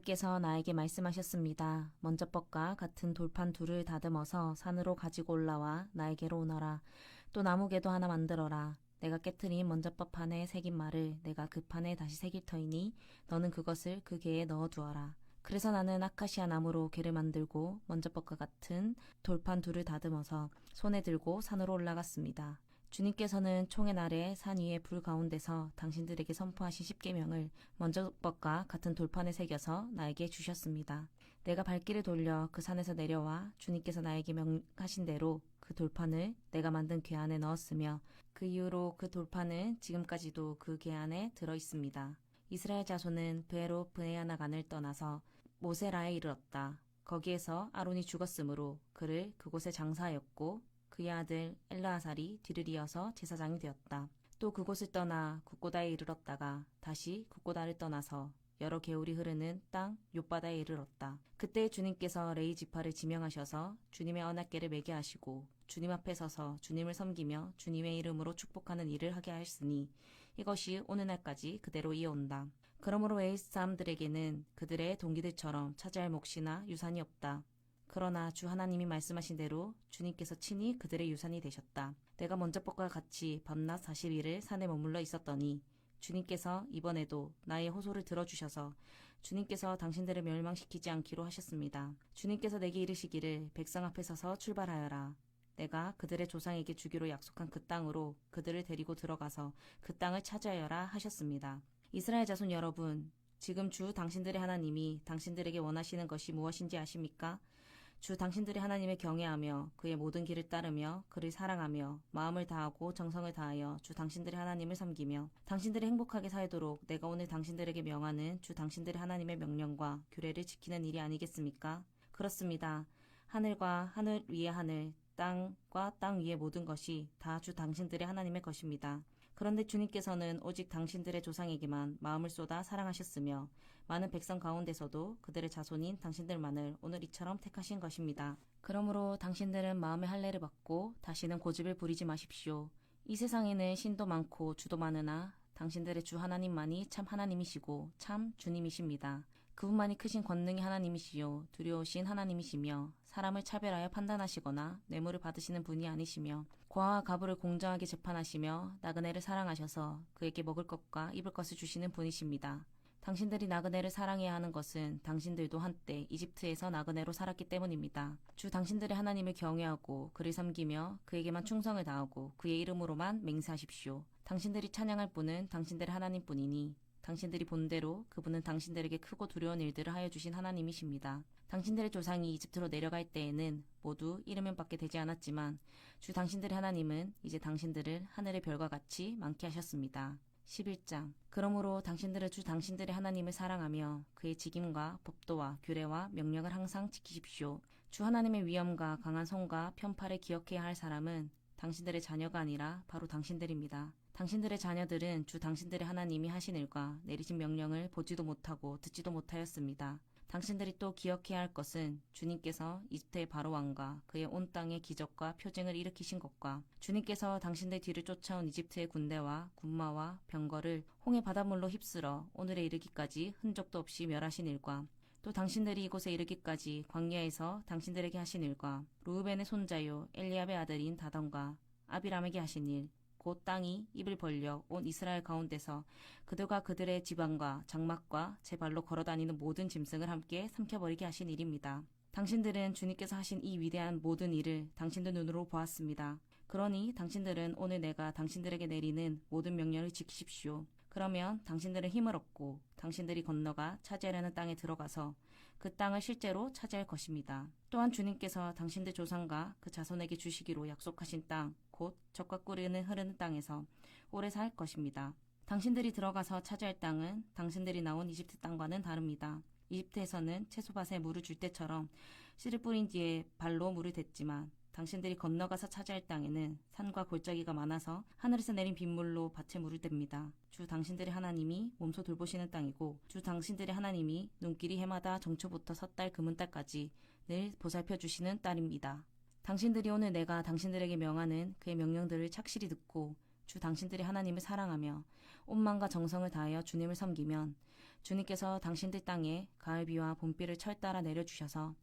주님께서 나에게 말씀하셨습니다. 먼저법과 같은 돌판 둘을 다듬어서 산으로 가지고 올라와 나에게로 오너라. 또 나무개도 하나 만들어라. 내가 깨트린 먼저법 판에 새긴 말을 내가 그 판에 다시 새길 터이니 너는 그것을 그 개에 넣어두어라. 그래서 나는 아카시아 나무로 개를 만들고 먼저법과 같은 돌판 둘을 다듬어서 손에 들고 산으로 올라갔습니다. 주님께서는 총의 날에 산 위의 불 가운데서 당신들에게 선포하신 십계명을 먼저법과 같은 돌판에 새겨서 나에게 주셨습니다. 내가 발길을 돌려 그 산에서 내려와 주님께서 나에게 명하신 대로 그 돌판을 내가 만든 궤 안에 넣었으며 그 이후로 그 돌판은 지금까지도 그 궤 안에 들어 있습니다. 이스라엘 자손은 베로 브네아나간을 떠나서 모세라에 이르렀다. 거기에서 아론이 죽었으므로 그를 그곳에 장사하였고 그의 아들 엘르아살이 뒤를 이어서 제사장이 되었다. 또 그곳을 떠나 굿고다에 이르렀다가 다시 굿고다를 떠나서 여러 개울이 흐르는 땅 욥바다에 이르렀다. 그때 주님께서 레위 지파를 지명하셔서 주님의 언약궤를 매게 하시고 주님 앞에 서서 주님을 섬기며 주님의 이름으로 축복하는 일을 하게 하였으니 이것이 오늘날까지 그대로 이어온다. 그러므로 웨이 사람들에게는 그들의 동기들처럼 차지할 몫이나 유산이 없다. 그러나 주 하나님이 말씀하신 대로 주님께서 친히 그들의 유산이 되셨다. 내가 먼저법과 같이 밤낮 40일을 산에 머물러 있었더니 주님께서 이번에도 나의 호소를 들어주셔서 주님께서 당신들을 멸망시키지 않기로 하셨습니다. 주님께서 내게 이르시기를 백성 앞에 서서 출발하여라. 내가 그들의 조상에게 주기로 약속한 그 땅으로 그들을 데리고 들어가서 그 땅을 차지하여라 하셨습니다. 이스라엘 자손 여러분, 지금 주 당신들의 하나님이 당신들에게 원하시는 것이 무엇인지 아십니까? 주 당신들의 하나님을 경외하며 그의 모든 길을 따르며 그를 사랑하며 마음을 다하고 정성을 다하여 주 당신들의 하나님을 섬기며 당신들이 행복하게 살도록 내가 오늘 당신들에게 명하는 주 당신들의 하나님의 명령과 규례를 지키는 일이 아니겠습니까? 그렇습니다. 하늘과 하늘 위의 하늘, 땅과 땅 위의 모든 것이 다 주 당신들의 하나님의 것입니다. 그런데 주님께서는 오직 당신들의 조상에게만 마음을 쏟아 사랑하셨으며 많은 백성 가운데서도 그들의 자손인 당신들만을 오늘 이처럼 택하신 것입니다. 그러므로 당신들은 마음의 할례를 받고 다시는 고집을 부리지 마십시오. 이 세상에는 신도 많고 주도 많으나 당신들의 주 하나님만이 참 하나님이시고 참 주님이십니다. 그분만이 크신 권능의 하나님이시요 두려우신 하나님이시며 사람을 차별하여 판단하시거나 뇌물을 받으시는 분이 아니시며 과와 가부를 공정하게 재판하시며 나그네를 사랑하셔서 그에게 먹을 것과 입을 것을 주시는 분이십니다. 당신들이 나그네를 사랑해야 하는 것은 당신들도 한때 이집트에서 나그네로 살았기 때문입니다. 주 당신들의 하나님을 경외하고 그를 섬기며 그에게만 충성을 다하고 그의 이름으로만 맹세하십시오. 당신들이 찬양할 분은 당신들의 하나님뿐이니 당신들이 본대로 그분은 당신들에게 크고 두려운 일들을 하여 주신 하나님이십니다. 당신들의 조상이 이집트로 내려갈 때에는 모두 이르면밖에 되지 않았지만 주 당신들의 하나님은 이제 당신들을 하늘의 별과 같이 많게 하셨습니다. 11장. 그러므로 당신들은 주 당신들의 하나님을 사랑하며 그의 직임과 법도와 규례와 명령을 항상 지키십시오. 주 하나님의 위엄과 강한 손과 편팔을 기억해야 할 사람은 당신들의 자녀가 아니라 바로 당신들입니다. 당신들의 자녀들은 주 당신들의 하나님이 하신 일과 내리신 명령을 보지도 못하고 듣지도 못하였습니다. 당신들이 또 기억해야 할 것은 주님께서 이집트의 바로왕과 그의 온 땅의 기적과 표징을 일으키신 것과 주님께서 당신들 뒤를 쫓아온 이집트의 군대와 군마와 병거를 홍해 바닷물로 휩쓸어 오늘에 이르기까지 흔적도 없이 멸하신 일과 또 당신들이 이곳에 이르기까지 광야에서 당신들에게 하신 일과 루우벤의 손자요 엘리압의 아들인 다던과 아비람에게 하신 일 곧 땅이 입을 벌려 온 이스라엘 가운데서 그들과 그들의 지방과 장막과 제 발로 걸어다니는 모든 짐승을 함께 삼켜버리게 하신 일입니다. 당신들은 주님께서 하신 이 위대한 모든 일을 당신들 눈으로 보았습니다. 그러니 당신들은 오늘 내가 당신들에게 내리는 모든 명령을 지키십시오. 그러면 당신들은 힘을 얻고 당신들이 건너가 차지하려는 땅에 들어가서 그 땅을 실제로 차지할 것입니다. 또한 주님께서 당신들 조상과 그 자손에게 주시기로 약속하신 땅, 곧 젖과 꿀이 흐르는 땅에서 오래 살 것입니다. 당신들이 들어가서 차지할 땅은 당신들이 나온 이집트 땅과는 다릅니다. 이집트에서는 채소밭에 물을 줄 때처럼 씨를 뿌린 뒤에 발로 물을 댔지만 당신들이 건너가서 차지할 땅에는 산과 골짜기가 많아서 하늘에서 내린 빗물로 밭에 물을 댑니다. 주 당신들의 하나님이 몸소 돌보시는 땅이고 주 당신들의 하나님이 눈길이 해마다 정초부터 섣달 금은달까지 늘 보살펴 주시는 딸입니다. 당신들이 오늘 내가 당신들에게 명하는 그의 명령들을 착실히 듣고 주 당신들의 하나님을 사랑하며 온 마음과 정성을 다하여 주님을 섬기면 주님께서 당신들 땅에 가을비와 봄비를 철따라 내려주셔서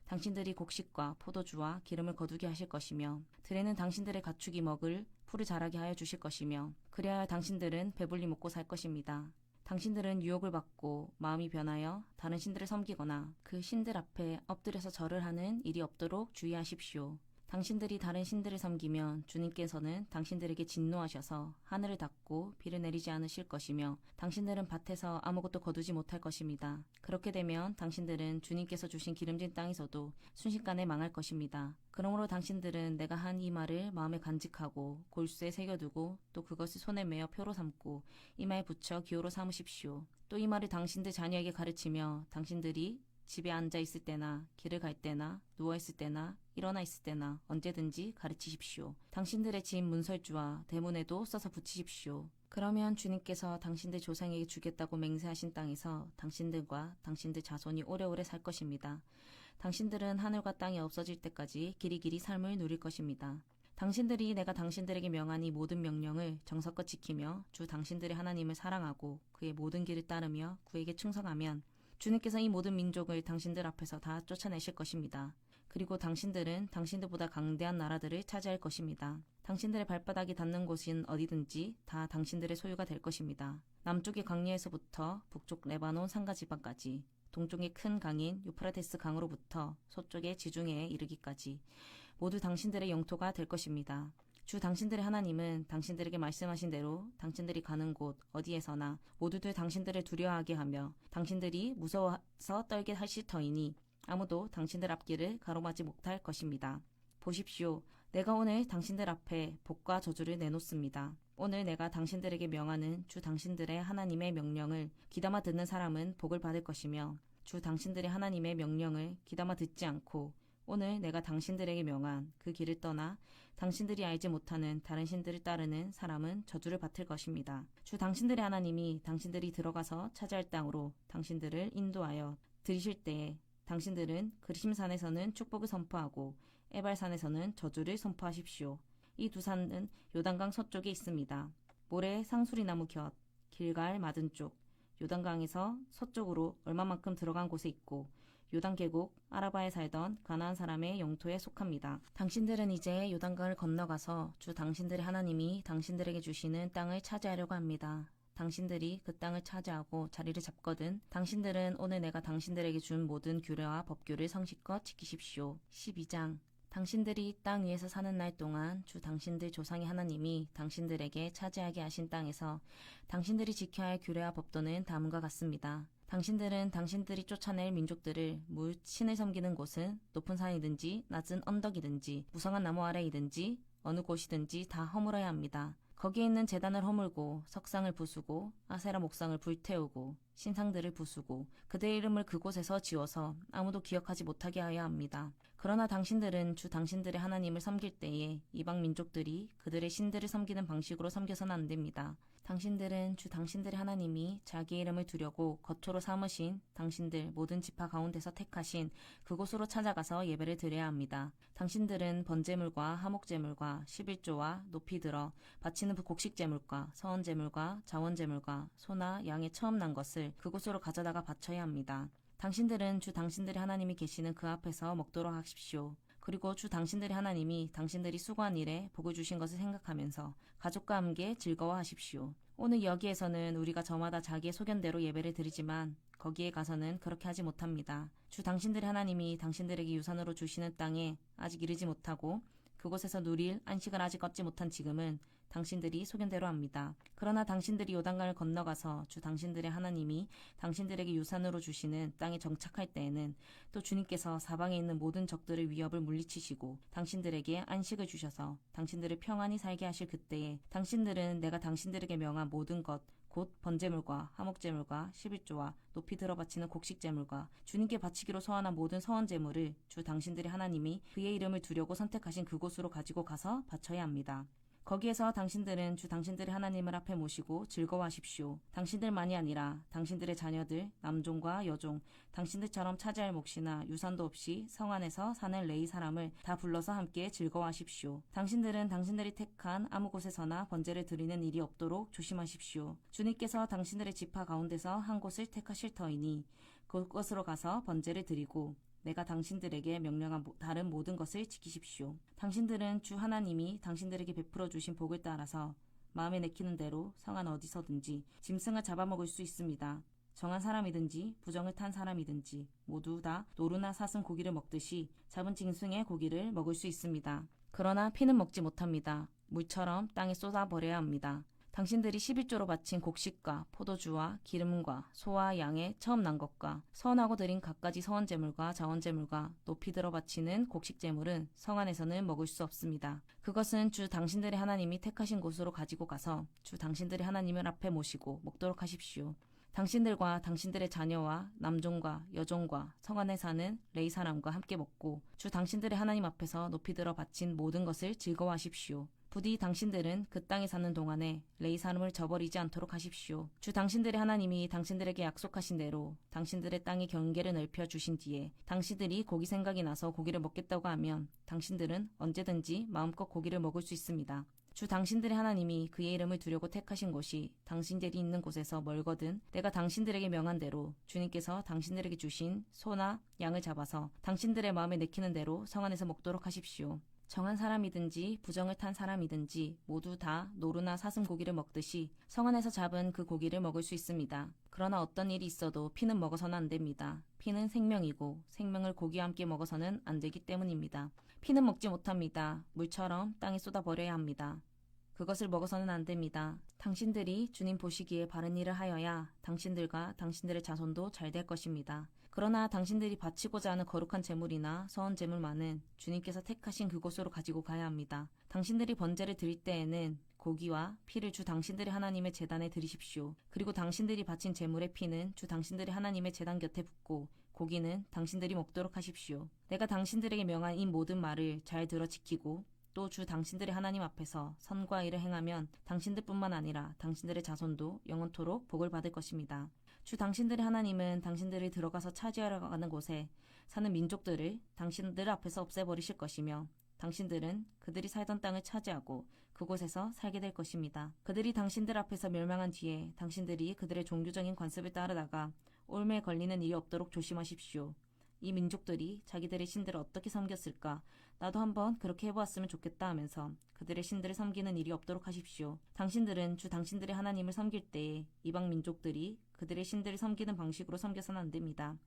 당신들이 곡식과 포도주와 기름을 거두게 하실 것이며 들에는 당신들의 가축이 먹을 풀을 자라게 하여 주실 것이며 그리하여 당신들은 배불리 먹고 살 것입니다. 당신들은 유혹을 받고 마음이 변하여 다른 신들을 섬기거나 그 신들 앞에 엎드려서 절을 하는 일이 없도록 주의하십시오. 당신들이 다른 신들을 섬기면 주님께서는 당신들에게 진노하셔서 하늘을 닫고 비를 내리지 않으실 것이며 당신들은 밭에서 아무것도 거두지 못할 것입니다. 그렇게 되면 당신들은 주님께서 주신 기름진 땅에서도 순식간에 망할 것입니다. 그러므로 당신들은 내가 한 이 말을 마음에 간직하고 골수에 새겨두고 또 그것을 손에 메어 표로 삼고 이마에 붙여 기호로 삼으십시오. 또 이 말을 당신들 자녀에게 가르치며 당신들이 집에 앉아 있을 때나 길을 갈 때나 누워 있을 때나 일어나 있을 때나 언제든지 가르치십시오. 당신들의 집 문설주와 대문에도 써서 붙이십시오. 그러면 주님께서 당신들 조상에게 주겠다고 맹세하신 땅에서 당신들과 당신들 자손이 오래오래 살 것입니다. 당신들은 하늘과 땅이 없어질 때까지 길이길이 삶을 누릴 것입니다. 당신들이 내가 당신들에게 명한 이 모든 명령을 정성껏 지키며 주 당신들의 하나님을 사랑하고 그의 모든 길을 따르며 그에게 충성하면 주님께서 이 모든 민족을 당신들 앞에서 다 쫓아내실 것입니다. 그리고 당신들은 당신들보다 강대한 나라들을 차지할 것입니다. 당신들의 발바닥이 닿는 곳은 어디든지 다 당신들의 소유가 될 것입니다. 남쪽의 광야에서부터 북쪽 레바논 산가 지방까지, 동쪽의 큰 강인 유프라테스 강으로부터 서쪽의 지중해에 이르기까지 모두 당신들의 영토가 될 것입니다. 주 당신들의 하나님은 당신들에게 말씀하신 대로 당신들이 가는 곳 어디에서나 모두들 당신들을 두려워하게 하며 당신들이 무서워서 떨게 하실 터이니 아무도 당신들 앞길을 가로막지 못할 것입니다. 보십시오. 내가 오늘 당신들 앞에 복과 저주를 내놓습니다. 오늘 내가 당신들에게 명하는 주 당신들의 하나님의 명령을 귀담아 듣는 사람은 복을 받을 것이며 주 당신들의 하나님의 명령을 귀담아 듣지 않고 오늘 내가 당신들에게 명한 그 길을 떠나 당신들이 알지 못하는 다른 신들을 따르는 사람은 저주를 받을 것입니다. 주 당신들의 하나님이 당신들이 들어가서 차지할 땅으로 당신들을 인도하여 들이실 때에 당신들은 그리심산에서는 축복을 선포하고 에발산에서는 저주를 선포하십시오. 이 두 산은 요단강 서쪽에 있습니다. 모래 상수리나무 곁 길갈 맞은 쪽 요단강에서 서쪽으로 얼마만큼 들어간 곳에 있고 요단 계곡 아라바에 살던 가나안 사람의 영토에 속합니다. 당신들은 이제 요단강을 건너가서 주 당신들의 하나님이 당신들에게 주시는 땅을 차지하려고 합니다. 당신들이 그 땅을 차지하고 자리를 잡거든 당신들은 오늘 내가 당신들에게 준 모든 규례와 법규를 성실껏 지키십시오. 12장 당신들이 땅 위에서 사는 날 동안 주 당신들 조상의 하나님이 당신들에게 차지하게 하신 땅에서 당신들이 지켜야 할 규례와 법도는 다음과 같습니다. 당신들은 당신들이 쫓아낼 민족들을 무 신을 섬기는 곳은 높은 산이든지 낮은 언덕이든지 무성한 나무 아래이든지 어느 곳이든지 다 허물어야 합니다. 거기에 있는 제단을 허물고 석상을 부수고 아세라 목상을 불태우고 신상들을 부수고 그들의 이름을 그곳에서 지워서 아무도 기억하지 못하게 하여야 합니다. 그러나 당신들은 주 당신들의 하나님을 섬길 때에 이방 민족들이 그들의 신들을 섬기는 방식으로 섬겨서는 안 됩니다. 당신들은 주 당신들의 하나님이 자기의 이름을 두려고 거처로 삼으신 당신들 모든 지파 가운데서 택하신 그곳으로 찾아가서 예배를 드려야 합니다. 당신들은 번제물과 하목제물과 11조와 높이 들어 바치는 곡식제물과 서원제물과 자원제물과 소나 양의 처음 난 것을 그곳으로 가져다가 바쳐야 합니다. 당신들은 주 당신들의 하나님이 계시는 그 앞에서 먹도록 하십시오. 그리고 주 당신들의 하나님이 당신들이 수고한 일에 복을 주신 것을 생각하면서 가족과 함께 즐거워하십시오. 오늘 여기에서는 우리가 저마다 자기의 소견대로 예배를 드리지만 거기에 가서는 그렇게 하지 못합니다. 주 당신들의 하나님이 당신들에게 유산으로 주시는 땅에 아직 이르지 못하고 그곳에서 누릴 안식을 아직 얻지 못한 지금은 당신들이 소견대로 합니다. 그러나 당신들이 요단강을 건너가서 주 당신들의 하나님이 당신들에게 유산으로 주시는 땅에 정착할 때에는 또 주님께서 사방에 있는 모든 적들의 위협을 물리치시고 당신들에게 안식을 주셔서 당신들을 평안히 살게 하실 그때에 당신들은 내가 당신들에게 명한 모든 것 곧 번제물과 하목제물과 11조와 높이 들어 바치는 곡식제물과 주님께 바치기로 소환한 모든 서원제물을 주 당신들의 하나님이 그의 이름을 두려고 선택하신 그곳으로 가지고 가서 바쳐야 합니다. 거기에서 당신들은 주 당신들의 하나님을 앞에 모시고 즐거워하십시오. 당신들만이 아니라 당신들의 자녀들, 남종과 여종, 당신들처럼 차지할 몫이나 유산도 없이 성 안에서 사는 레위 사람을 다 불러서 함께 즐거워하십시오. 당신들은 당신들이 택한 아무 곳에서나 번제를 드리는 일이 없도록 조심하십시오. 주님께서 당신들의 지파 가운데서 한 곳을 택하실 터이니 그곳으로 가서 번제를 드리고 내가 당신들에게 명령한 다른 모든 것을 지키십시오. 당신들은 주 하나님이 당신들에게 베풀어 주신 복을 따라서 마음에 내키는 대로 성 안 어디서든지 짐승을 잡아먹을 수 있습니다. 정한 사람이든지 부정을 탄 사람이든지 모두 다 노루나 사슴 고기를 먹듯이 잡은 짐승의 고기를 먹을 수 있습니다. 그러나 피는 먹지 못합니다. 물처럼 땅에 쏟아버려야 합니다. 당신들이 11조로 바친 곡식과 포도주와 기름과 소와 양의 처음 난 것과 서원하고 드린 갖가지 서원제물과 자원제물과 높이 들어 바치는 곡식제물은 성 안에서는 먹을 수 없습니다. 그것은 주 당신들의 하나님이 택하신 곳으로 가지고 가서 주 당신들의 하나님을 앞에 모시고 먹도록 하십시오. 당신들과 당신들의 자녀와 남종과 여종과 성 안에 사는 레위 사람과 함께 먹고 주 당신들의 하나님 앞에서 높이 들어 바친 모든 것을 즐거워하십시오. 부디 당신들은 그 땅에 사는 동안에 레위 사람을 저버리지 않도록 하십시오. 주 당신들의 하나님이 당신들에게 약속하신 대로 당신들의 땅의 경계를 넓혀 주신 뒤에 당신들이 고기 생각이 나서 고기를 먹겠다고 하면 당신들은 언제든지 마음껏 고기를 먹을 수 있습니다. 주 당신들의 하나님이 그의 이름을 두려고 택하신 곳이 당신들이 있는 곳에서 멀거든 내가 당신들에게 명한 대로 주님께서 당신들에게 주신 소나 양을 잡아서 당신들의 마음에 내키는 대로 성 안에서 먹도록 하십시오. 정한 사람이든지 부정을 탄 사람이든지 모두 다 노루나 사슴 고기를 먹듯이 성 안에서 잡은 그 고기를 먹을 수 있습니다. 그러나 어떤 일이 있어도 피는 먹어서는 안 됩니다. 피는 생명이고 생명을 고기와 함께 먹어서는 안 되기 때문입니다. 피는 먹지 못합니다. 물처럼 땅에 쏟아버려야 합니다. 그것을 먹어서는 안 됩니다. 당신들이 주님 보시기에 바른 일을 하여야 당신들과 당신들의 자손도 잘 될 것입니다. 그러나 당신들이 바치고자 하는 거룩한 제물이나 서원 제물만은 주님께서 택하신 그곳으로 가지고 가야 합니다. 당신들이 번제를 드릴 때에는 고기와 피를 주 당신들의 하나님의 제단에 드리십시오. 그리고 당신들이 바친 제물의 피는 주 당신들의 하나님의 제단 곁에 붓고 고기는 당신들이 먹도록 하십시오. 내가 당신들에게 명한 이 모든 말을 잘 들어 지키고 또 주 당신들의 하나님 앞에서 선과 의를 행하면 당신들뿐만 아니라 당신들의 자손도 영원토록 복을 받을 것입니다. 주 당신들의 하나님은 당신들이 들어가서 차지하러 가는 곳에 사는 민족들을 당신들 앞에서 없애버리실 것이며 당신들은 그들이 살던 땅을 차지하고 그곳에서 살게 될 것입니다. 그들이 당신들 앞에서 멸망한 뒤에 당신들이 그들의 종교적인 관습을 따르다가 올매에 걸리는 일이 없도록 조심하십시오. 이 민족들이 자기들의 신들을 어떻게 섬겼을까? 나도 한번 그렇게 해보았으면 좋겠다 하면서 그들의 신들을 섬기는 일이 없도록 하십시오. 당신들은 주 당신들의 하나님을 섬길 때에 이방 민족들이 그들의 신들을 섬기는 방식으로 섬겨서는 안 됩니다.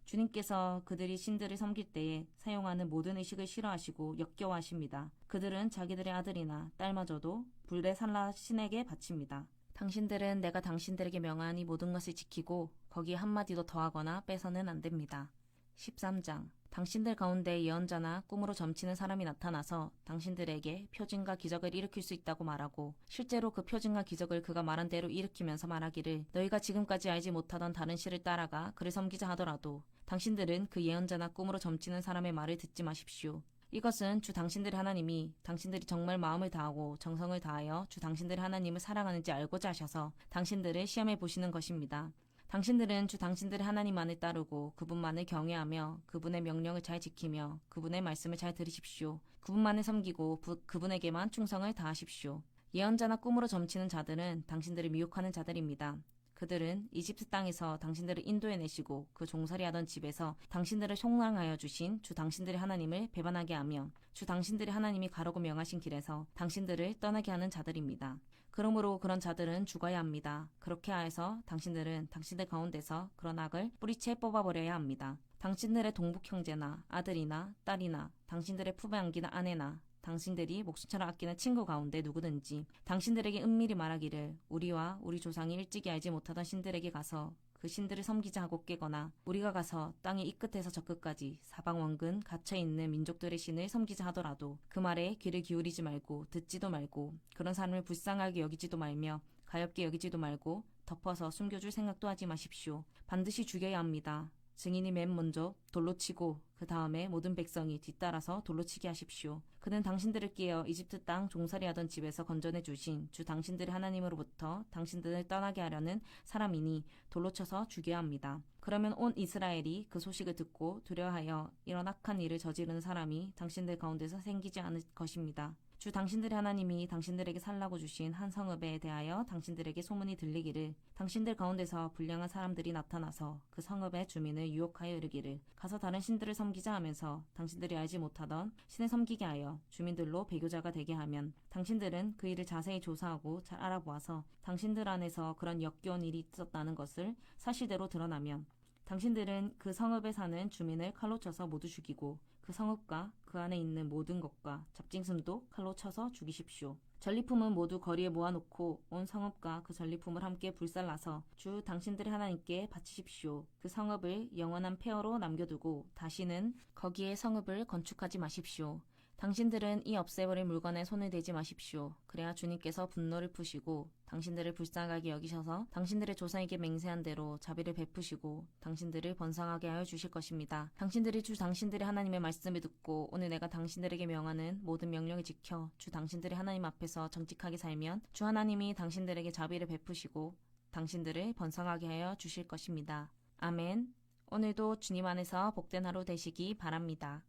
주님께서 그들이 신들을 섬길 때에 사용하는 모든 의식을 싫어하시고 역겨워하십니다. 그들은 자기들의 아들이나 딸마저도 불에 살라 신에게 바칩니다. 당신들은 내가 당신들에게 명한 이 모든 것을 지키고 거기에 한마디도 더하거나 빼서는 안 됩니다. 13장 당신들 가운데 예언자나 꿈으로 점치는 사람이 나타나서 당신들에게 표징과 기적을 일으킬 수 있다고 말하고 실제로 그 표징과 기적을 그가 말한 대로 일으키면서 말하기를 너희가 지금까지 알지 못하던 다른 신을 따라가 그를 섬기자 하더라도 당신들은 그 예언자나 꿈으로 점치는 사람의 말을 듣지 마십시오. 이것은 주 당신들의 하나님이 당신들이 정말 마음을 다하고 정성을 다하여 주 당신들의 하나님을 사랑하는지 알고자 하셔서 당신들을 시험해 보시는 것입니다. 당신들은 주 당신들의 하나님만을 따르고 그분만을 경외하며 그분의 명령을 잘 지키며 그분의 말씀을 잘 들으십시오. 그분만을 섬기고 그분에게만 충성을 다하십시오. 예언자나 꿈으로 점치는 자들은 당신들을 미혹하는 자들입니다. 그들은 이집트 땅에서 당신들을 인도해내시고 그 종살이하던 집에서 당신들을 속량하여 주신 주 당신들의 하나님을 배반하게 하며 주 당신들의 하나님이 가라고 명하신 길에서 당신들을 떠나게 하는 자들입니다. 그러므로 그런 자들은 죽어야 합니다. 그렇게 하여서 당신들은 당신들 가운데서 그런 악을 뿌리채 뽑아버려야 합니다. 당신들의 동북 형제나 아들이나 딸이나 당신들의 품에 안기는 아내나 당신들이 목숨처럼 아끼는 친구 가운데 누구든지 당신들에게 은밀히 말하기를 우리와 우리 조상이 일찍이 알지 못하던 신들에게 가서 그 신들을 섬기자 하고 깨거나 우리가 가서 땅의 이 끝에서 저 끝까지 사방 원근 갇혀있는 민족들의 신을 섬기자 하더라도 그 말에 귀를 기울이지 말고 듣지도 말고 그런 사람을 불쌍하게 여기지도 말며 가엾게 여기지도 말고 덮어서 숨겨줄 생각도 하지 마십시오. 반드시 죽여야 합니다. 증인이 맨 먼저 돌로 치고 그 다음에 모든 백성이 뒤따라서 돌로 치게 하십시오. 그는 당신들을 깨어 이집트 땅 종살이하던 집에서 건져내 주신 주 당신들의 하나님으로부터 당신들을 떠나게 하려는 사람이니 돌로 쳐서 죽여야 합니다. 그러면 온 이스라엘이 그 소식을 듣고 두려워하여 이런 악한 일을 저지르는 사람이 당신들 가운데서 생기지 않을 것입니다. 주 당신들의 하나님이 당신들에게 살라고 주신 한 성읍에 대하여 당신들에게 소문이 들리기를 당신들 가운데서 불량한 사람들이 나타나서 그 성읍의 주민을 유혹하여 이르기를 가서 다른 신들을 섬기자 하면서 당신들이 알지 못하던 신을 섬기게 하여 주민들로 배교자가 되게 하면 당신들은 그 일을 자세히 조사하고 잘 알아보아서 당신들 안에서 그런 역겨운 일이 있었다는 것을 사실대로 드러나면 당신들은 그 성읍에 사는 주민을 칼로 쳐서 모두 죽이고 그 성읍과 그 안에 있는 모든 것과 잡짐승도 칼로 쳐서 죽이십시오. 전리품은 모두 거리에 모아놓고 온 성읍과 그 전리품을 함께 불살라서 주 당신들의 하나님께 바치십시오. 그 성읍을 영원한 폐허로 남겨두고 다시는 거기에 성읍을 건축하지 마십시오. 당신들은 이 없애버릴 물건에 손을 대지 마십시오. 그래야 주님께서 분노를 푸시고 당신들을 불쌍하게 여기셔서 당신들의 조상에게 맹세한 대로 자비를 베푸시고 당신들을 번성하게 하여 주실 것입니다. 당신들이 주 당신들의 하나님의 말씀을 듣고 오늘 내가 당신들에게 명하는 모든 명령을 지켜 주 당신들의 하나님 앞에서 정직하게 살면 주 하나님이 당신들에게 자비를 베푸시고 당신들을 번성하게 하여 주실 것입니다. 아멘. 오늘도 주님 안에서 복된 하루 되시기 바랍니다.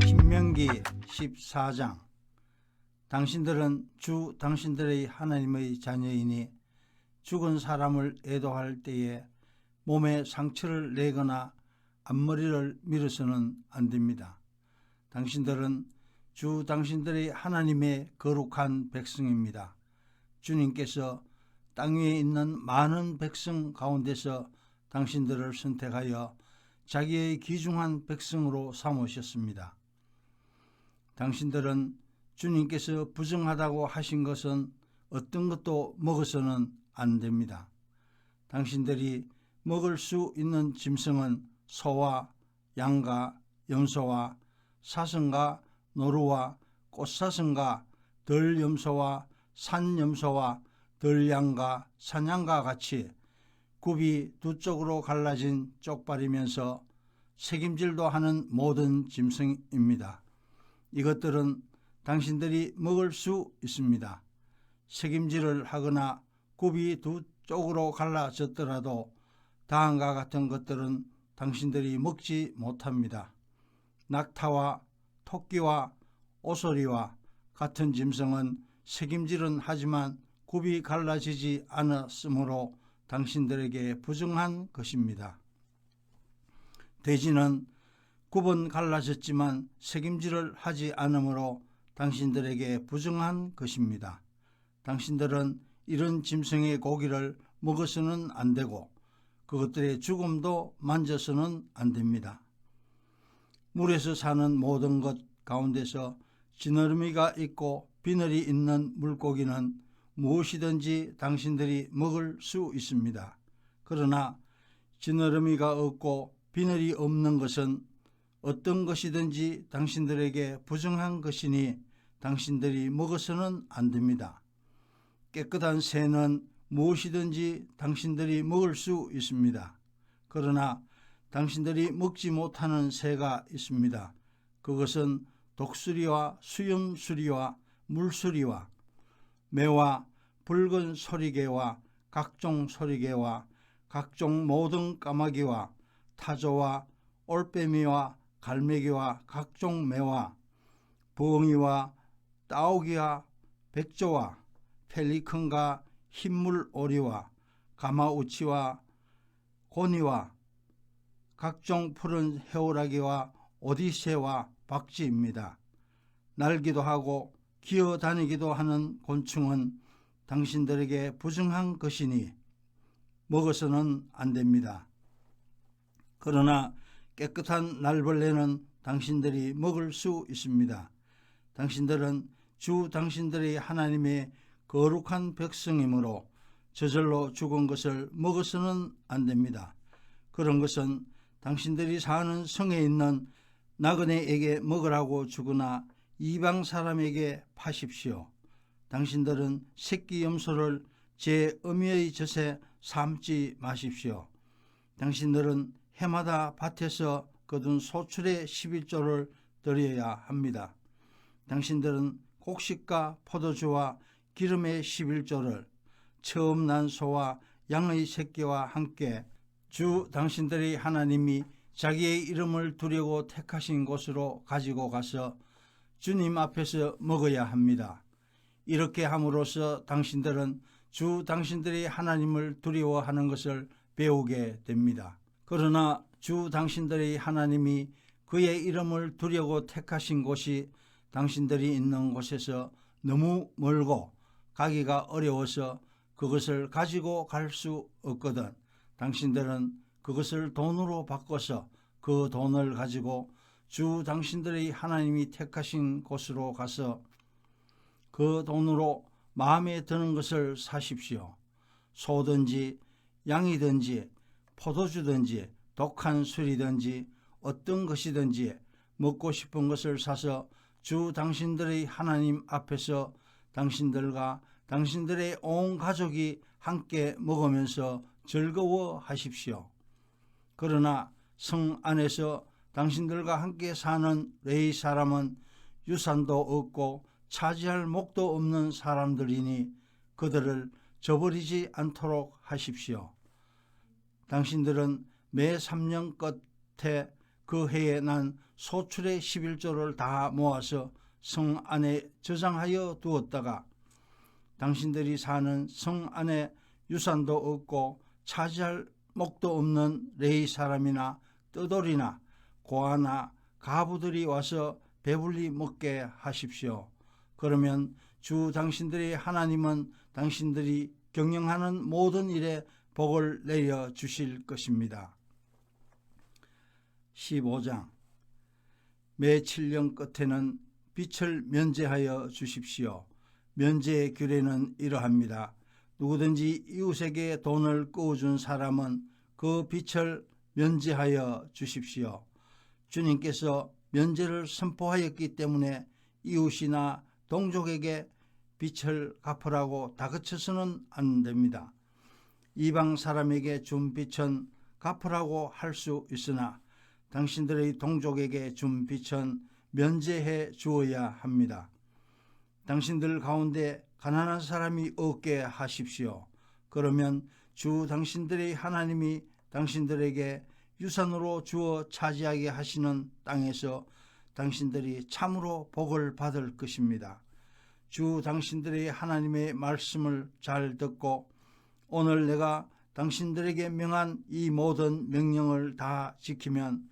신명기 14장. 당신들은 주 당신들의 하나님의 자녀이니 죽은 사람을 애도할 때에 몸에 상처를 내거나 앞머리를 밀어서는 안 됩니다. 당신들은 주 당신들의 하나님의 거룩한 백성입니다. 주님께서 땅 위에 있는 많은 백성 가운데서 당신들을 선택하여 자기의 귀중한 백성으로 삼으셨습니다. 당신들은 주님께서 부정하다고 하신 것은 어떤 것도 먹어서는 안 됩니다. 당신들이 먹을 수 있는 짐승은 소와 양과 염소와 사슴과 노루와 꽃사슴과 들염소와 산염소와 들양과 사냥과 같이 굽이 두 쪽으로 갈라진 쪽발이면서 새김질도 하는 모든 짐승입니다. 이것들은 당신들이 먹을 수 있습니다. 새김질을 하거나 굽이 두 쪽으로 갈라졌더라도 다음과 같은 것들은 당신들이 먹지 못합니다. 낙타와 토끼와 오소리와 같은 짐승은 새김질은 하지만 굽이 갈라지지 않았으므로 당신들에게 부정한 것입니다. 돼지는 굽은 갈라졌지만 새김질을 하지 않으므로 당신들에게 부정한 것입니다. 당신들은 이런 짐승의 고기를 먹어서는 안 되고 그것들의 죽음도 만져서는 안 됩니다. 물에서 사는 모든 것 가운데서 지느러미가 있고 비늘이 있는 물고기는 무엇이든지 당신들이 먹을 수 있습니다. 그러나 지느러미가 없고 비늘이 없는 것은 어떤 것이든지 당신들에게 부정한 것이니 당신들이 먹어서는 안 됩니다. 깨끗한 새는 무엇이든지 당신들이 먹을 수 있습니다. 그러나 당신들이 먹지 못하는 새가 있습니다. 그것은 독수리와 수염수리와 물수리와 매와 붉은 소리개와 각종 소리개와 각종 모든 까마귀와 타조와 올빼미와 갈매기와 각종 매와 부엉이와 따오기와 백조와 펠리컨과 흰물오리와 가마우치와 고니와 각종 푸른 해오라기와 오디새와 박쥐입니다. 날기도 하고 기어다니기도 하는 곤충은 당신들에게 부정한 것이니 먹어서는 안 됩니다. 그러나 깨끗한 날벌레는 당신들이 먹을 수 있습니다. 당신들은 주 당신들의 하나님의 거룩한 백성이므로 저절로 죽은 것을 먹어서는 안 됩니다. 그런 것은 당신들이 사는 성에 있는 나그네에게 먹으라고 주거나 이방 사람에게 파십시오. 당신들은 새끼 염소를 제 어미의 젖에 삶지 마십시오. 당신들은 해마다 밭에서 거둔 소출의 11조를 드려야 합니다. 당신들은 곡식과 포도주와 기름의 11조를 처음 난 소와 양의 새끼와 함께 주 당신들의 하나님이 자기의 이름을 두려고 택하신 곳으로 가지고 가서 주님 앞에서 먹어야 합니다. 이렇게 함으로써 당신들은 주 당신들의 하나님을 두려워하는 것을 배우게 됩니다. 그러나 주 당신들의 하나님이 그의 이름을 두려고 택하신 곳이 당신들이 있는 곳에서 너무 멀고 가기가 어려워서 그것을 가지고 갈 수 없거든 당신들은 그것을 돈으로 바꿔서 그 돈을 가지고 주 당신들의 하나님이 택하신 곳으로 가서 그 돈으로 마음에 드는 것을 사십시오. 소든지 양이든지 포도주든지 독한 술이든지 어떤 것이든지 먹고 싶은 것을 사서 주 당신들의 하나님 앞에서 당신들과 당신들의 온 가족이 함께 먹으면서 즐거워하십시오. 그러나 성 안에서 당신들과 함께 사는 레위 사람은 유산도 없고 차지할 목도 없는 사람들이니 그들을 저버리지 않도록 하십시오. 당신들은 매 3년 끝에 그 해에 난 소출의 11조를 다 모아서 성 안에 저장하여 두었다가 당신들이 사는 성 안에 유산도 없고 차지할 목도 없는 레위 사람이나 떠돌이나 고아나 가부들이 와서 배불리 먹게 하십시오. 그러면 주 당신들의 하나님은 당신들이 경영하는 모든 일에 복을 내려 주실 것입니다. 15장 매 7년 끝에는 빚을 면제하여 주십시오. 면제의 규례는 이러합니다. 누구든지 이웃에게 돈을 꿔준 사람은 그 빚을 면제하여 주십시오. 주님께서 면제를 선포하였기 때문에 이웃이나 동족에게 빚을 갚으라고 다그쳐서는 안 됩니다. 이방 사람에게 준 빚은 갚으라고 할 수 있으나 당신들의 동족에게 준 빚은 면제해 주어야 합니다. 당신들 가운데 가난한 사람이 없게 하십시오. 그러면 주 당신들의 하나님이 당신들에게 유산으로 주어 차지하게 하시는 땅에서 당신들이 참으로 복을 받을 것입니다. 주 당신들의 하나님의 말씀을 잘 듣고 오늘 내가 당신들에게 명한 이 모든 명령을 다 지키면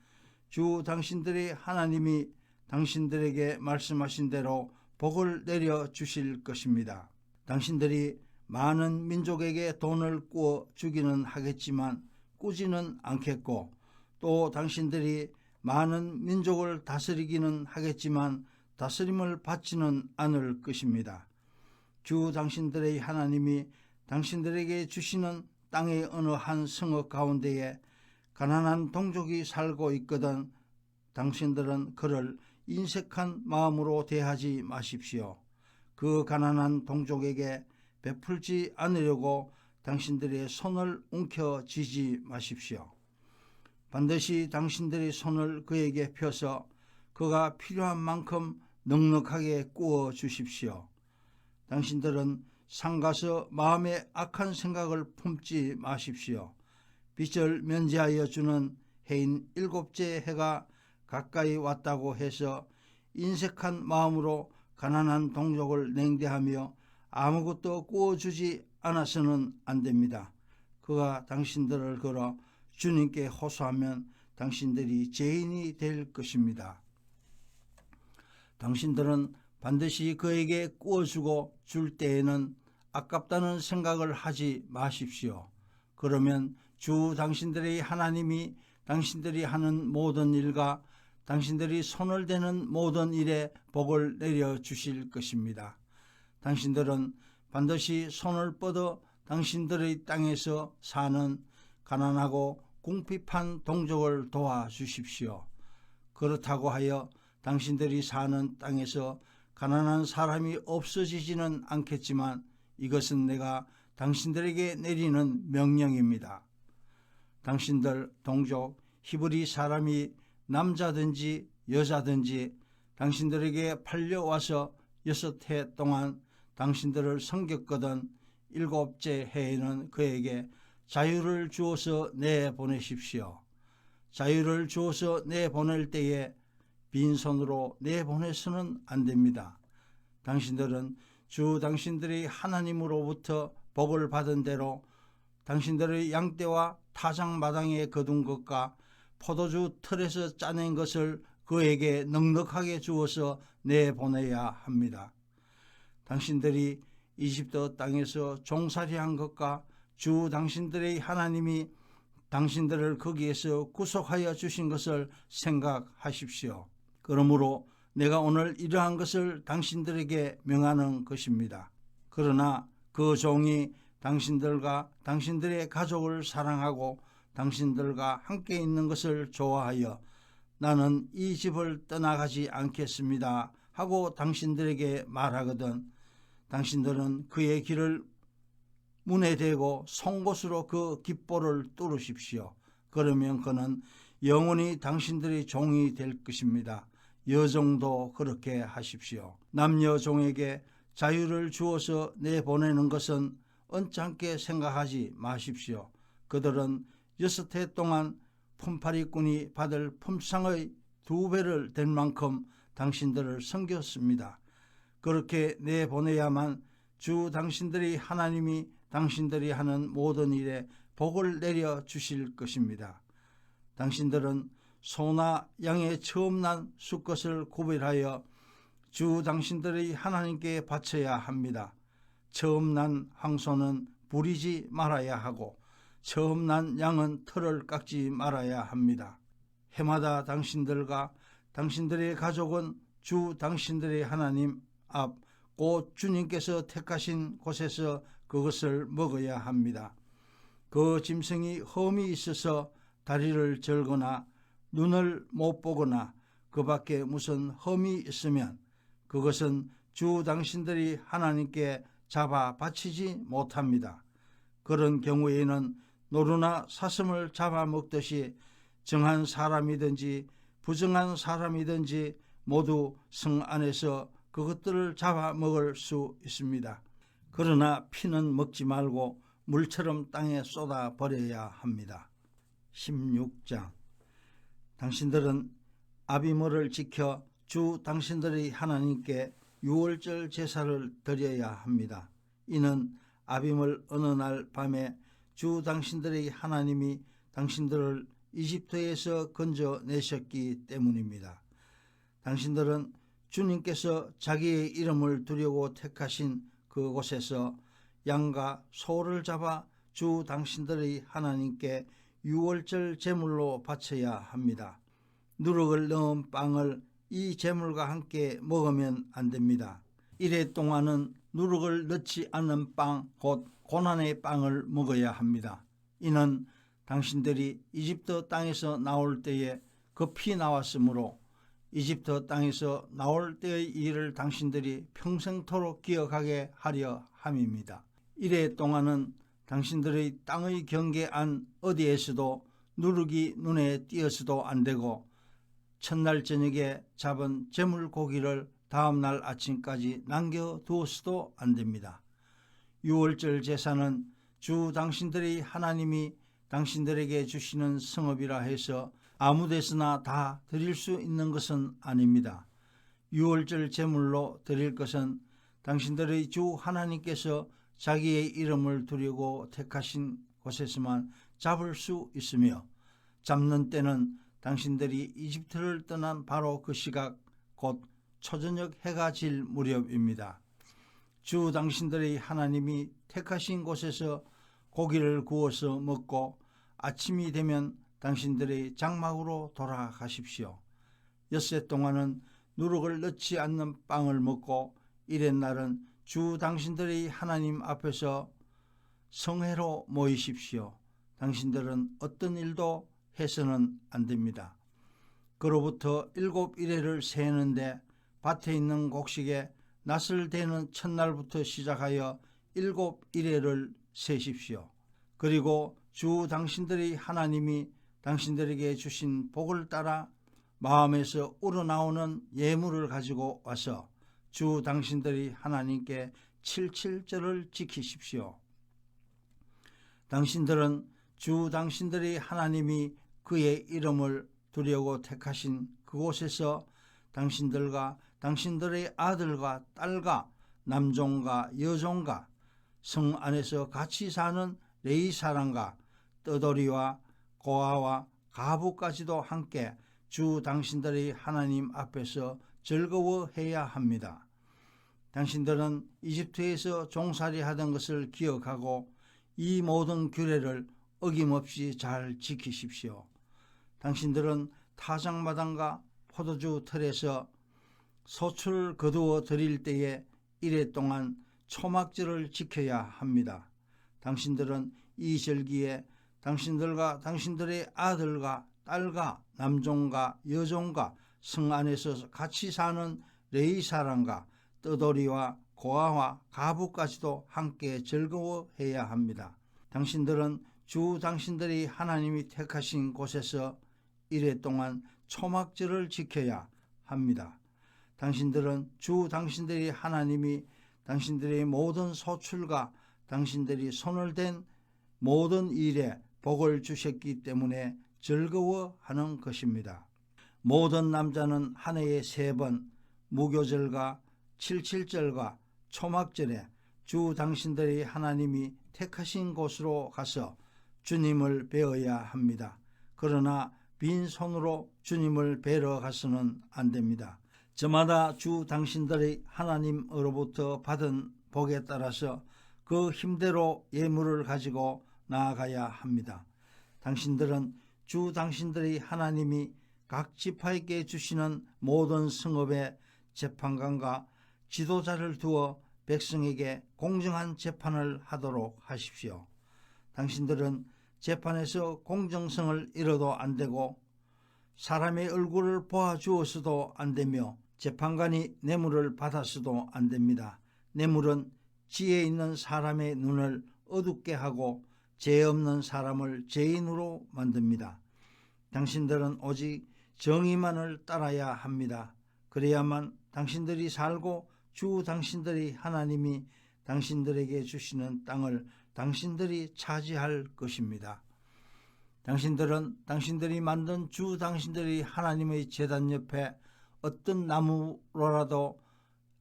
주 당신들의 하나님이 당신들에게 말씀하신 대로 복을 내려 주실 것입니다. 당신들이 많은 민족에게 돈을 꾸어 주기는 하겠지만 꾸지는 않겠고 또 당신들이 많은 민족을 다스리기는 하겠지만 다스림을 받지는 않을 것입니다. 주 당신들의 하나님이 당신들에게 주시는 땅의 어느 한 성읍 가운데에 가난한 동족이 살고 있거든 당신들은 그를 인색한 마음으로 대하지 마십시오. 그 가난한 동족에게 베풀지 않으려고 당신들의 손을 움켜쥐지 마십시오. 반드시 당신들의 손을 그에게 펴서 그가 필요한 만큼 넉넉하게 구워 주십시오. 당신들은 상가서 마음에 악한 생각을 품지 마십시오. 빚을 면제하여 주는 해인 7째 해가 가까이 왔다고 해서 인색한 마음으로 가난한 동족을 냉대하며 아무것도 구워주지 않아서는 안 됩니다. 그가 당신들을 걸어 주님께 호소하면 당신들이 죄인이 될 것입니다. 당신들은 반드시 그에게 구워주고 줄 때에는 아깝다는 생각을 하지 마십시오. 그러면 주 당신들의 하나님이 당신들이 하는 모든 일과 당신들이 손을 대는 모든 일에 복을 내려 주실 것입니다. 당신들은 반드시 손을 뻗어 당신들의 땅에서 사는 가난하고 궁핍한 동족을 도와주십시오. 그렇다고 하여 당신들이 사는 땅에서 가난한 사람이 없어지지는 않겠지만 이것은 내가 당신들에게 내리는 명령입니다. 당신들 동족 히브리 사람이 남자든지 여자든지 당신들에게 팔려와서 6해 동안 당신들을 섬겼거든 7째 해에는 그에게 자유를 주어서 내보내십시오. 자유를 주어서 내보낼 때에 빈손으로 내보내서는 안 됩니다. 당신들은 주 당신들이 하나님으로부터 복을 받은 대로 당신들의 양떼와 타작마당에 거둔 것과 포도주 틀에서 짜낸 것을 그에게 넉넉하게 주어서 내보내야 합니다. 당신들이 이집트 땅에서 종살이한 것과 주 당신들의 하나님이 당신들을 거기에서 구속하여 주신 것을 생각하십시오. 그러므로 내가 오늘 이러한 것을 당신들에게 명하는 것입니다. 그러나 그 종이 당신들과 당신들의 가족을 사랑하고 당신들과 함께 있는 것을 좋아하여 나는 이 집을 떠나가지 않겠습니다 하고 당신들에게 말하거든 당신들은 그의 길을 문에 대고 송곳으로 그 깃볼을 뚫으십시오. 그러면 그는 영원히 당신들의 종이 될 것입니다. 여종도 그렇게 하십시오. 남녀 종에게 자유를 주어서 내보내는 것은 언짢게 생각하지 마십시오. 그들은 6해 동안 품팔이꾼이 받을 품상의 2배를 될 만큼 당신들을 섬겼습니다. 그렇게 내보내야만 주 당신들이 하나님이 당신들이 하는 모든 일에 복을 내려 주실 것입니다. 당신들은 소나 양의 처음 난 수컷을 구별하여 주 당신들의 하나님께 바쳐야 합니다. 처음 난 황소는 부리지 말아야 하고 처음 난 양은 털을 깎지 말아야 합니다. 해마다 당신들과 당신들의 가족은 주 당신들의 하나님 앞 곧 주님께서 택하신 곳에서 그것을 먹어야 합니다. 그 짐승이 험이 있어서 다리를 절거나 눈을 못 보거나 그 밖에 무슨 험이 있으면 그것은 주 당신들이 하나님께 잡아 바치지 못합니다. 그런 경우에는 노루나 사슴을 잡아먹듯이 정한 사람이든지 부정한 사람이든지 모두 성 안에서 그것들을 잡아먹을 수 있습니다. 그러나 피는 먹지 말고 물처럼 땅에 쏟아 버려야 합니다. 16장 당신들은 아비므를 지켜 주 당신들의 하나님께 유월절 제사를 드려야 합니다. 이는 아비므 어느 날 밤에 주 당신들의 하나님이 당신들을 이집트에서 건져내셨기 때문입니다. 당신들은 주님께서 자기의 이름을 두려고 택하신 그곳에서 양과 소를 잡아 주 당신들의 하나님께 유월절 제물로 바쳐야 합니다. 누룩을 넣은 빵을 이 제물과 함께 먹으면 안 됩니다. 이래 동안은 누룩을 넣지 않는 빵, 곧 고난의 빵을 먹어야 합니다. 이는 당신들이 이집트 땅에서 나올 때에 급히 나왔으므로 이집트 땅에서 나올 때의 일을 당신들이 평생토록 기억하게 하려 함입니다. 이래 동안은 당신들의 땅의 경계 안 어디에서도 누룩이 눈에 띄어서도 안 되고 첫날 저녁에 잡은 제물 고기를 다음날 아침까지 남겨두어서도 안 됩니다. 유월절 제사는 주 당신들의 하나님이 당신들에게 주시는 성업이라 해서 아무 데서나 다 드릴 수 있는 것은 아닙니다. 유월절 제물로 드릴 것은 당신들의 주 하나님께서 자기의 이름을 두려고 택하신 곳에서만 잡을 수 있으며 잡는 때는 당신들이 이집트를 떠난 바로 그 시각 곧 초저녁 해가 질 무렵입니다. 주 당신들의 하나님이 택하신 곳에서 고기를 구워서 먹고 아침이 되면 당신들의 장막으로 돌아가십시오. 엿새 동안은 누룩을 넣지 않는 빵을 먹고 이튿날은 주 당신들의 하나님 앞에서 성회로 모이십시오. 당신들은 어떤 일도 해서는 안 됩니다. 그로부터 7일을 세는데 밭에 있는 곡식에 낫을 대는 첫날부터 시작하여 7일회를 세십시오. 그리고 주 당신들의 하나님이 당신들에게 주신 복을 따라 마음에서 우러나오는 예물을 가지고 와서 주 당신들의 하나님께 77절을 지키십시오. 당신들은 주 당신들의 하나님이 그의 이름을 두려고 택하신 그곳에서 당신들과 당신들의 아들과 딸과 남종과 여종과 성 안에서 같이 사는 레위 사람과 떠돌이와 고아와 가부까지도 함께 주 당신들의 하나님 앞에서 즐거워해야 합니다. 당신들은 이집트에서 종살이 하던 것을 기억하고 이 모든 규례를 어김없이 잘 지키십시오. 당신들은 타작마당과 포도주 틀에서 소출을 거두어 드릴 때에 이래 동안 초막절을 지켜야 합니다. 당신들은 이 절기에 당신들과 당신들의 아들과 딸과 남종과 여종과 성 안에서 같이 사는 레위 사람과 떠돌이와 고아와 가부까지도 함께 즐거워해야 합니다. 당신들은 주 당신들이 하나님이 택하신 곳에서 이래 동안 초막절을 지켜야 합니다. 당신들은 주 당신들이 하나님이 당신들의 모든 소출과 당신들이 손을 댄 모든 일에 복을 주셨기 때문에 즐거워하는 것입니다. 모든 남자는 한 해에 3번 무교절과 77절과 초막절에 주 당신들의 하나님이 택하신 곳으로 가서 주님을 뵈어야 합니다. 그러나 빈손으로 주님을 뵈러 가서는 안 됩니다. 저마다 주 당신들의 하나님으로부터 받은 복에 따라서 그 힘대로 예물을 가지고 나아가야 합니다. 당신들은 주 당신들의 하나님이 각 지파에게 주시는 모든 성읍에 재판관과 지도자를 두어 백성에게 공정한 재판을 하도록 하십시오. 당신들은 재판에서 공정성을 잃어도 안 되고 사람의 얼굴을 보아주었어도 안 되며 재판관이 뇌물을 받았어도 안 됩니다. 뇌물은 지혜 있는 사람의 눈을 어둡게 하고 죄 없는 사람을 죄인으로 만듭니다. 당신들은 오직 정의만을 따라야 합니다. 그래야만 당신들이 살고 주 당신들이 하나님이 당신들에게 주시는 땅을 당신들이 차지할 것입니다. 당신들은 당신들이 만든 주 당신들이 하나님의 제단 옆에 어떤 나무로라도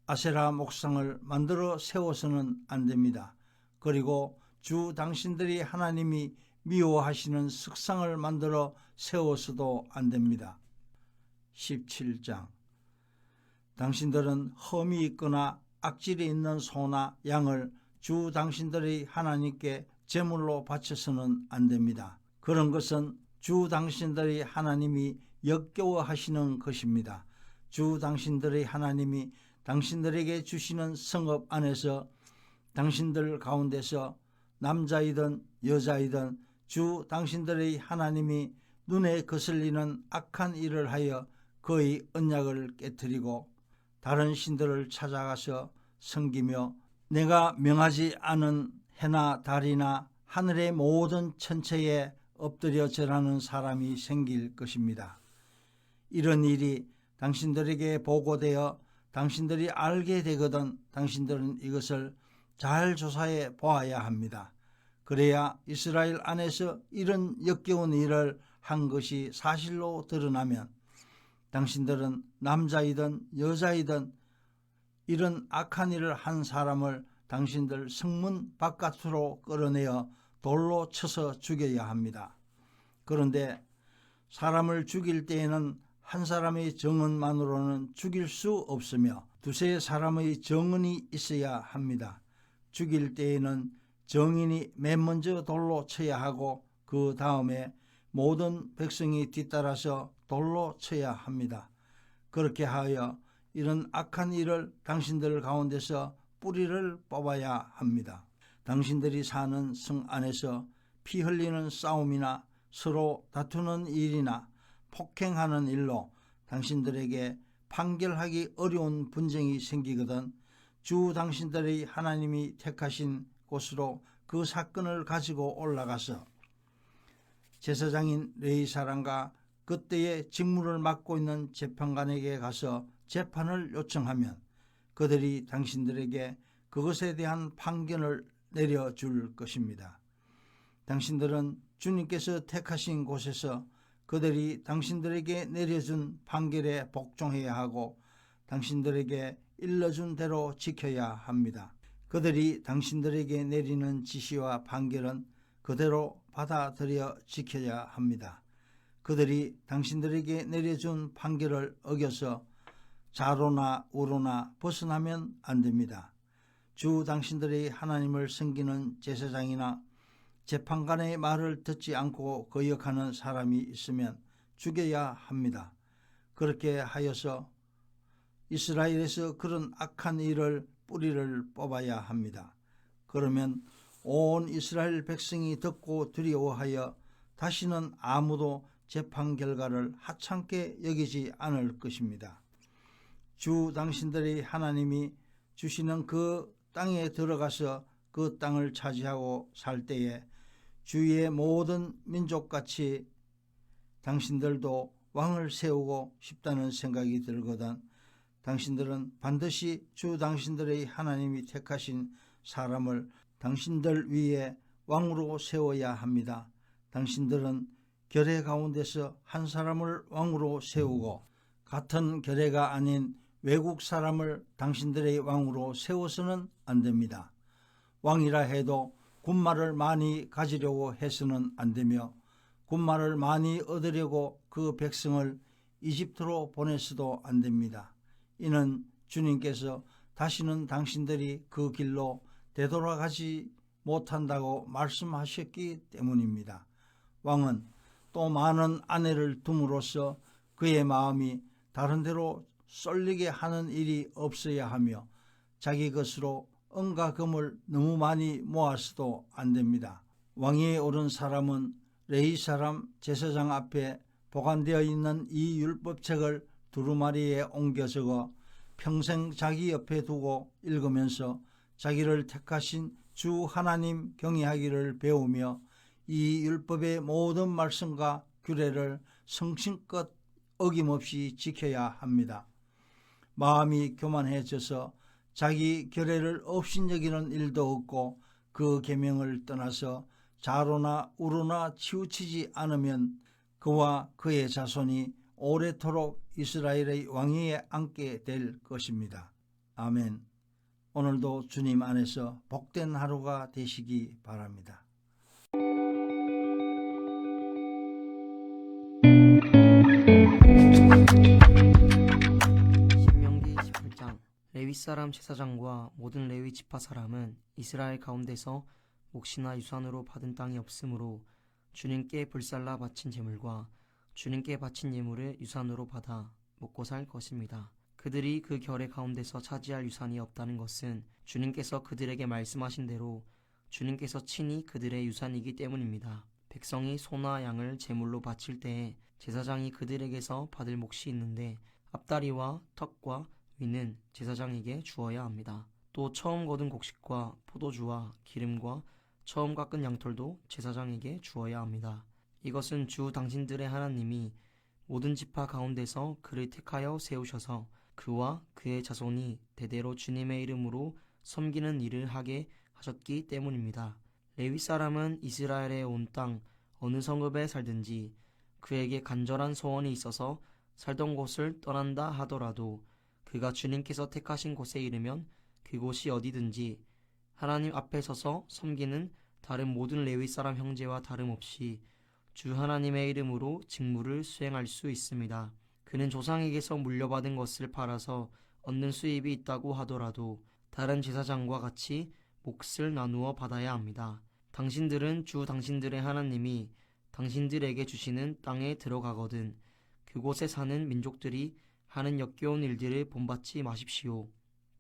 아세라 목상을 만들어 세워서는 안 됩니다. 그리고 주 당신들이 하나님이 미워하시는 석상을 만들어 세워서도 안 됩니다. 17장 당신들은 험이 있거나 악질이 있는 소나 양을 주 당신들의 하나님께 제물로 바쳐서는 안 됩니다. 그런 것은 주 당신들의 하나님이 역겨워하시는 것입니다. 주 당신들의 하나님이 당신들에게 주시는 성읍 안에서 당신들 가운데서 남자이든 여자이든 주 당신들의 하나님이 눈에 거슬리는 악한 일을 하여 그의 언약을 깨뜨리고 다른 신들을 찾아가서 섬기며 내가 명하지 않은 해나 달이나 하늘의 모든 천체에 엎드려 절하는 사람이 생길 것입니다. 이런 일이 당신들에게 보고되어 당신들이 알게 되거든 당신들은 이것을 잘 조사해 보아야 합니다. 그래야 이스라엘 안에서 이런 역겨운 일을 한 것이 사실로 드러나면 당신들은 남자이든 여자이든 이런 악한 일을 한 사람을 당신들 성문 바깥으로 끌어내어 돌로 쳐서 죽여야 합니다. 그런데 사람을 죽일 때에는 한 사람의 정언만으로는 죽일 수 없으며 두세 사람의 정언이 있어야 합니다. 죽일 때에는 정인이 맨 먼저 돌로 쳐야 하고 그 다음에 모든 백성이 뒤따라서 돌로 쳐야 합니다. 그렇게 하여 이런 악한 일을 당신들 가운데서 뿌리를 뽑아야 합니다. 당신들이 사는 성 안에서 피 흘리는 싸움이나 서로 다투는 일이나 폭행하는 일로 당신들에게 판결하기 어려운 분쟁이 생기거든 주 당신들의 하나님이 택하신 곳으로 그 사건을 가지고 올라가서 제사장인 레위 사람과 그때의 직무를 맡고 있는 재판관에게 가서 재판을 요청하면 그들이 당신들에게 그것에 대한 판결을 내려줄 것입니다. 당신들은 주님께서 택하신 곳에서 그들이 당신들에게 내려준 판결에 복종해야 하고 당신들에게 일러준 대로 지켜야 합니다. 그들이 당신들에게 내리는 지시와 판결은 그대로 받아들여 지켜야 합니다. 그들이 당신들에게 내려준 판결을 어겨서 좌로나 우로나 벗어나면 안 됩니다. 주 당신들의 하나님을 섬기는 제사장이나 재판관의 말을 듣지 않고 거역하는 사람이 있으면 죽여야 합니다. 그렇게 하여서 이스라엘에서 그런 악한 일을 뿌리를 뽑아야 합니다. 그러면 온 이스라엘 백성이 듣고 두려워하여 다시는 아무도 재판 결과를 하찮게 여기지 않을 것입니다. 주 당신들의 하나님이 주시는 그 땅에 들어가서 그 땅을 차지하고 살 때에 주위의 모든 민족같이 당신들도 왕을 세우고 싶다는 생각이 들거든 당신들은 반드시 주 당신들의 하나님이 택하신 사람을 당신들 위에 왕으로 세워야 합니다. 당신들은 결례 가운데서 한 사람을 왕으로 세우고 같은 결례가 아닌 외국 사람을 당신들의 왕으로 세워서는 안 됩니다. 왕이라 해도 군말을 많이 가지려고 해서는 안 되며 군말을 많이 얻으려고 그 백성을 이집트로 보내서도 안 됩니다. 이는 주님께서 다시는 당신들이 그 길로 되돌아가지 못한다고 말씀하셨기 때문입니다. 왕은 또 많은 아내를 둠으로써 그의 마음이 다른 데로 쏠리게 하는 일이 없어야 하며 자기 것으로 은과 금을 너무 많이 모아서도 안 됩니다. 왕위에 오른 사람은 레위 사람 제사장 앞에 보관되어 있는 이 율법책을 두루마리에 옮겨 적어 평생 자기 옆에 두고 읽으면서 자기를 택하신 주 하나님 경외하기를 배우며 이 율법의 모든 말씀과 규례를 성심껏 어김없이 지켜야 합니다. 마음이 교만해져서 자기 결례를 업신여기는 일도 없고 그 계명을 떠나서 좌로나 우로나 치우치지 않으면 그와 그의 자손이 오래도록 이스라엘의 왕위에 앉게 될 것입니다. 아멘. 오늘도 주님 안에서 복된 하루가 되시기 바랍니다. 신명기 18장 레위 사람 제사장과 모든 레위 지파 사람은 이스라엘 가운데서 몫이나 유산으로 받은 땅이 없으므로 주님께 불살라 바친 제물과 주님께 바친 예물을 유산으로 받아 먹고 살 것입니다. 그들이 그 결례 가운데서 차지할 유산이 없다는 것은 주님께서 그들에게 말씀하신 대로 주님께서 친히 그들의 유산이기 때문입니다. 백성이 소나 양을 제물로 바칠 때에 제사장이 그들에게서 받을 몫이 있는데 앞다리와 턱과 위는 제사장에게 주어야 합니다. 또 처음 거둔 곡식과 포도주와 기름과 처음 깎은 양털도 제사장에게 주어야 합니다. 이것은 주 당신들의 하나님이 모든 지파 가운데서 그를 택하여 세우셔서 그와 그의 자손이 대대로 주님의 이름으로 섬기는 일을 하게 하셨기 때문입니다. 레위 사람은 이스라엘의 온 땅 어느 성읍에 살든지 그에게 간절한 소원이 있어서 살던 곳을 떠난다 하더라도 그가 주님께서 택하신 곳에 이르면 그곳이 어디든지 하나님 앞에 서서 섬기는 다른 모든 레위 사람 형제와 다름없이 주 하나님의 이름으로 직무를 수행할 수 있습니다. 그는 조상에게서 물려받은 것을 팔아서 얻는 수입이 있다고 하더라도 다른 제사장과 같이 몫을 나누어 받아야 합니다. 당신들은 주 당신들의 하나님이 당신들에게 주시는 땅에 들어가거든 그곳에 사는 민족들이 하는 역겨운 일들을 본받지 마십시오.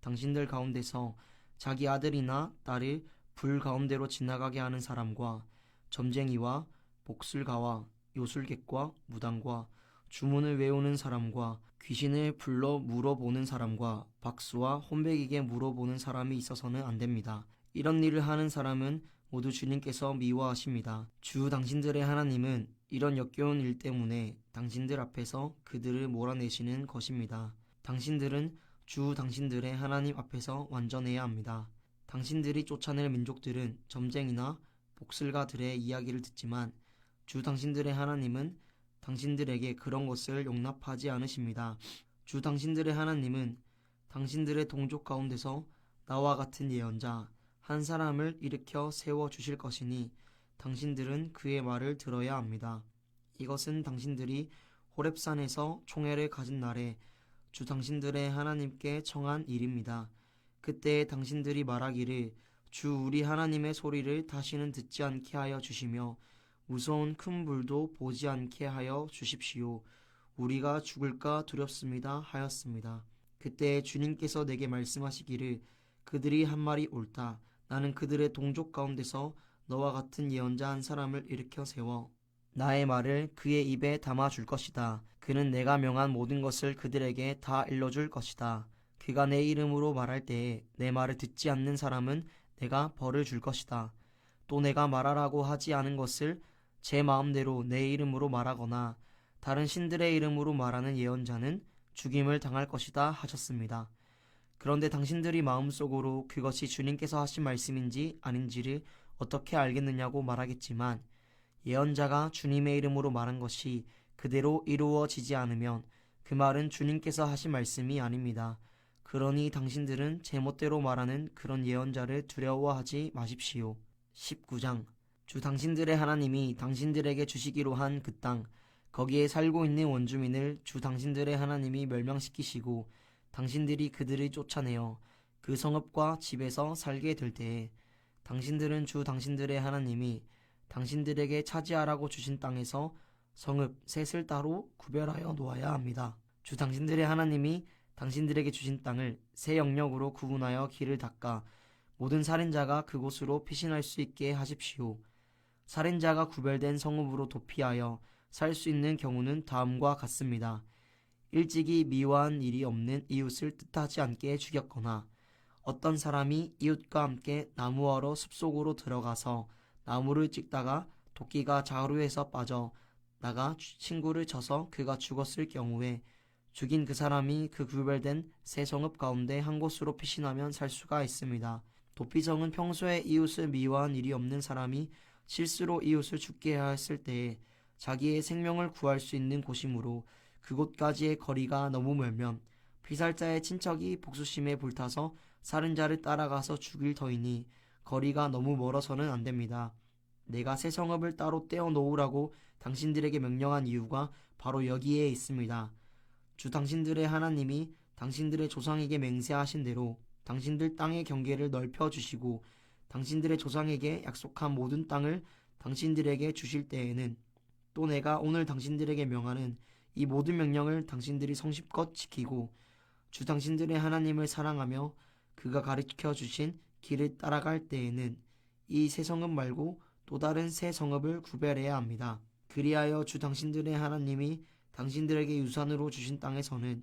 당신들 가운데서 자기 아들이나 딸을 불 가운데로 지나가게 하는 사람과 점쟁이와 복술가와 요술객과 무당과 주문을 외우는 사람과 귀신을 불러 물어보는 사람과 박수와 혼백에게 물어보는 사람이 있어서는 안 됩니다. 이런 일을 하는 사람은 모두 주님께서 미워하십니다. 주 당신들의 하나님은 이런 역겨운 일 때문에 당신들 앞에서 그들을 몰아내시는 것입니다. 당신들은 주 당신들의 하나님 앞에서 완전해야 합니다. 당신들이 쫓아낼 민족들은 점쟁이나 복슬가들의 이야기를 듣지만 주 당신들의 하나님은 당신들에게 그런 것을 용납하지 않으십니다. 주 당신들의 하나님은 당신들의 동족 가운데서 나와 같은 예언자 한 사람을 일으켜 세워 주실 것이니 당신들은 그의 말을 들어야 합니다. 이것은 당신들이 호렙산에서 총회를 가진 날에 주 당신들의 하나님께 청한 일입니다. 그때 당신들이 말하기를 주 우리 하나님의 소리를 다시는 듣지 않게 하여 주시며 무서운 큰 불도 보지 않게 하여 주십시오. 우리가 죽을까 두렵습니다 하였습니다. 그때 주님께서 내게 말씀하시기를 그들이 한 말이 옳다. 나는 그들의 동족 가운데서 너와 같은 예언자 한 사람을 일으켜 세워 나의 말을 그의 입에 담아 줄 것이다. 그는 내가 명한 모든 것을 그들에게 다 일러줄 것이다. 그가 내 이름으로 말할 때에 내 말을 듣지 않는 사람은 내가 벌을 줄 것이다. 또 내가 말하라고 하지 않은 것을 제 마음대로 내 이름으로 말하거나 다른 신들의 이름으로 말하는 예언자는 죽임을 당할 것이다 하셨습니다. 그런데 당신들이 마음속으로 그것이 주님께서 하신 말씀인지 아닌지를 어떻게 알겠느냐고 말하겠지만 예언자가 주님의 이름으로 말한 것이 그대로 이루어지지 않으면 그 말은 주님께서 하신 말씀이 아닙니다. 그러니 당신들은 제멋대로 말하는 그런 예언자를 두려워하지 마십시오. 19장 주 당신들의 하나님이 당신들에게 주시기로 한 그 땅 거기에 살고 있는 원주민을 주 당신들의 하나님이 멸망시키시고 당신들이 그들을 쫓아내어 그 성읍과 집에서 살게 될 때에 당신들은 주 당신들의 하나님이 당신들에게 차지하라고 주신 땅에서 성읍 셋을 따로 구별하여 놓아야 합니다. 주 당신들의 하나님이 당신들에게 주신 땅을 세 영역으로 구분하여 길을 닦아 모든 살인자가 그곳으로 피신할 수 있게 하십시오. 살인자가 구별된 성읍으로 도피하여 살 수 있는 경우는 다음과 같습니다. 일찍이 미워한 일이 없는 이웃을 뜻하지 않게 죽였거나 어떤 사람이 이웃과 함께 나무하러 숲속으로 들어가서 나무를 찍다가 도끼가 자루에서 빠져 나가 친구를 쳐서 그가 죽었을 경우에 죽인 그 사람이 그 구별된 세 성읍 가운데 한 곳으로 피신하면 살 수가 있습니다. 도피성은 평소에 이웃을 미워한 일이 없는 사람이 실수로 이웃을 죽게 하였을 때에 자기의 생명을 구할 수 있는 곳이므로 그곳까지의 거리가 너무 멀면 피살자의 친척이 복수심에 불타서 살인자를 따라가서 죽일 터이니 거리가 너무 멀어서는 안 됩니다. 내가 새 성읍을 따로 떼어 놓으라고 당신들에게 명령한 이유가 바로 여기에 있습니다. 주 당신들의 하나님이 당신들의 조상에게 맹세하신 대로 당신들 땅의 경계를 넓혀주시고 당신들의 조상에게 약속한 모든 땅을 당신들에게 주실 때에는 또 내가 오늘 당신들에게 명하는 이 모든 명령을 당신들이 성심껏 지키고 주 당신들의 하나님을 사랑하며 그가 가르쳐 주신 길을 따라갈 때에는 이 새 성읍 말고 또 다른 새 성읍을 구별해야 합니다. 그리하여 주 당신들의 하나님이 당신들에게 유산으로 주신 땅에서는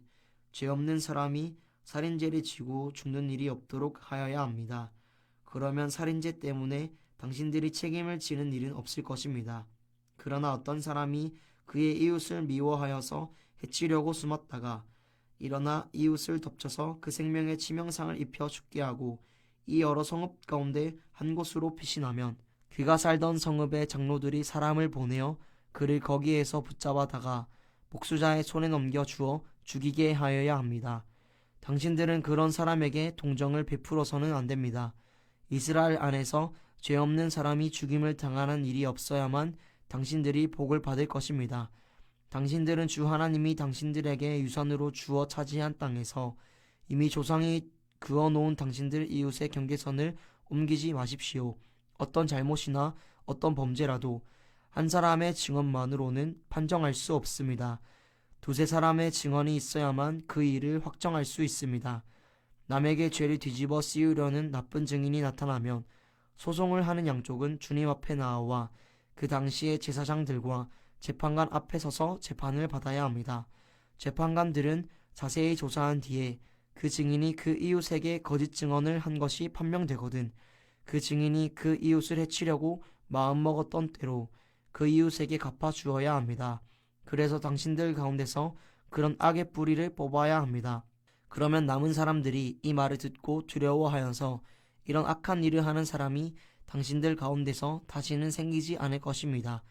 죄 없는 사람이 살인죄를 지고 죽는 일이 없도록 하여야 합니다. 그러면 살인죄 때문에 당신들이 책임을 지는 일은 없을 것입니다. 그러나 어떤 사람이 그의 이웃을 미워하여서 해치려고 숨었다가 일어나 이웃을 덮쳐서 그 생명에 치명상을 입혀 죽게 하고 이 여러 성읍 가운데 한 곳으로 피신하면 그가 살던 성읍의 장로들이 사람을 보내어 그를 거기에서 붙잡아다가 복수자의 손에 넘겨 주어 죽이게 하여야 합니다. 당신들은 그런 사람에게 동정을 베풀어서는 안 됩니다. 이스라엘 안에서 죄 없는 사람이 죽임을 당하는 일이 없어야만 당신들이 복을 받을 것입니다. 당신들은 주 하나님이 당신들에게 유산으로 주어 차지한 땅에서 이미 조상이 그어놓은 당신들 이웃의 경계선을 옮기지 마십시오. 어떤 잘못이나 어떤 범죄라도 한 사람의 증언만으로는 판정할 수 없습니다. 두세 사람의 증언이 있어야만 그 일을 확정할 수 있습니다. 남에게 죄를 뒤집어 씌우려는 나쁜 증인이 나타나면 소송을 하는 양쪽은 주님 앞에 나와 그 당시의 제사장들과 재판관 앞에 서서 재판을 받아야 합니다. 재판관들은 자세히 조사한 뒤에 그 증인이 그 이웃에게 거짓 증언을 한 것이 판명되거든 그 증인이 그 이웃을 해치려고 마음먹었던 때로 그 이웃에게 갚아주어야 합니다. 그래서 당신들 가운데서 그런 악의 뿌리를 뽑아야 합니다. 그러면 남은 사람들이 이 말을 듣고 두려워하여서 이런 악한 일을 하는 사람이 당신들 가운데서 다시는 생기지 않을 것입니다.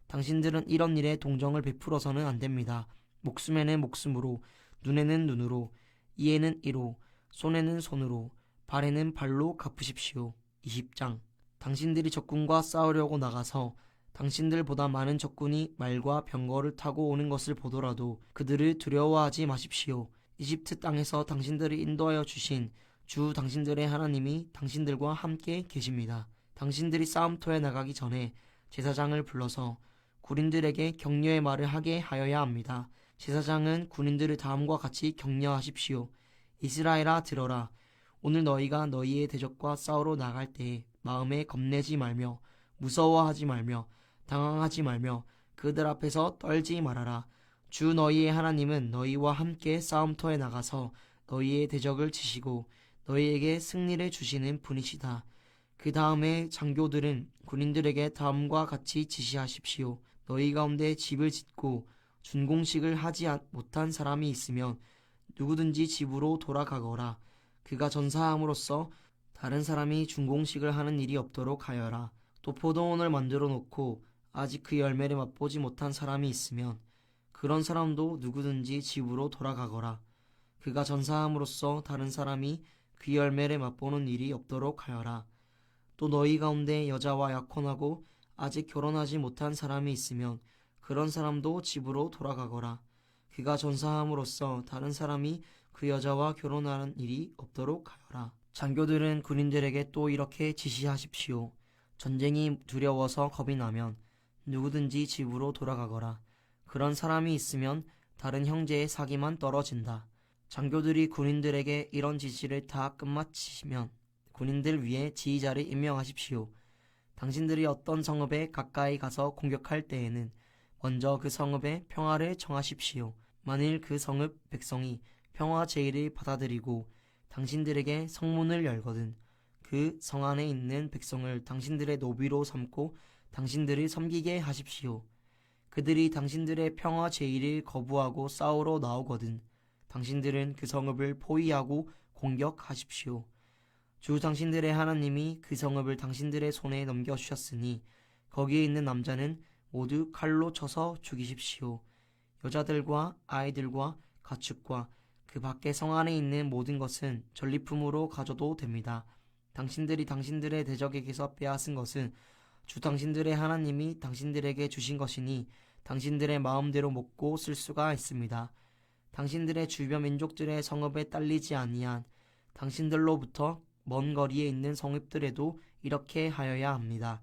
당신들은 이런 일에 동정을 베풀어서는 안 됩니다. 목숨에는 목숨으로, 눈에는 눈으로, 이에는 이로, 손에는 손으로, 발에는 발로 갚으십시오. 20장. 당신들이 적군과 싸우려고 나가서 당신들보다 많은 적군이 말과 병거를 타고 오는 것을 보더라도 그들을 두려워하지 마십시오. 이집트 땅에서 당신들을 인도하여 주신 주 당신들의 하나님이 당신들과 함께 계십니다. 당신들이 싸움터에 나가기 전에 제사장을 불러서 군인들에게 격려의 말을 하게 하여야 합니다. 제사장은 군인들을 다음과 같이 격려하십시오. 이스라엘아 들어라. 오늘 너희가 너희의 대적과 싸우러 나갈 때에 마음에 겁내지 말며 무서워하지 말며 당황하지 말며 그들 앞에서 떨지 말아라. 주 너희의 하나님은 너희와 함께 싸움터에 나가서 너희의 대적을 치시고 너희에게 승리를 주시는 분이시다. 그 다음에 장교들은 군인들에게 다음과 같이 지시하십시오. 너희 가운데 집을 짓고 준공식을 하지 못한 사람이 있으면 누구든지 집으로 돌아가거라. 그가 전사함으로써 다른 사람이 준공식을 하는 일이 없도록 하여라. 또 포도원을 만들어 놓고 아직 그 열매를 맛보지 못한 사람이 있으면 그런 사람도 누구든지 집으로 돌아가거라. 그가 전사함으로써 다른 사람이 그 열매를 맛보는 일이 없도록 하여라. 또 너희 가운데 여자와 약혼하고 아직 결혼하지 못한 사람이 있으면 그런 사람도 집으로 돌아가거라. 그가 전사함으로써 다른 사람이 그 여자와 결혼하는 일이 없도록 하여라. 장교들은 군인들에게 또 이렇게 지시하십시오. 전쟁이 두려워서 겁이 나면 누구든지 집으로 돌아가거라. 그런 사람이 있으면 다른 형제의 사기만 떨어진다. 장교들이 군인들에게 이런 지시를 다 끝마치시면 군인들 위에 지휘자를 임명하십시오. 당신들이 어떤 성읍에 가까이 가서 공격할 때에는 먼저 그 성읍에 평화를 청하십시오. 만일 그 성읍 백성이 평화 제의를 받아들이고 당신들에게 성문을 열거든 그 성 안에 있는 백성을 당신들의 노비로 삼고 당신들을 섬기게 하십시오. 그들이 당신들의 평화 제의를 거부하고 싸우러 나오거든 당신들은 그 성읍을 포위하고 공격하십시오. 주 당신들의 하나님이 그 성읍을 당신들의 손에 넘겨주셨으니 거기에 있는 남자는 모두 칼로 쳐서 죽이십시오. 여자들과 아이들과 가축과 그 밖에 성 안에 있는 모든 것은 전리품으로 가져도 됩니다. 당신들이 당신들의 대적에게서 빼앗은 것은 주 당신들의 하나님이 당신들에게 주신 것이니 당신들의 마음대로 먹고 쓸 수가 있습니다. 당신들의 주변 민족들의 성읍에 딸리지 아니한 당신들로부터 먼 거리에 있는 성읍들에도 이렇게 하여야 합니다.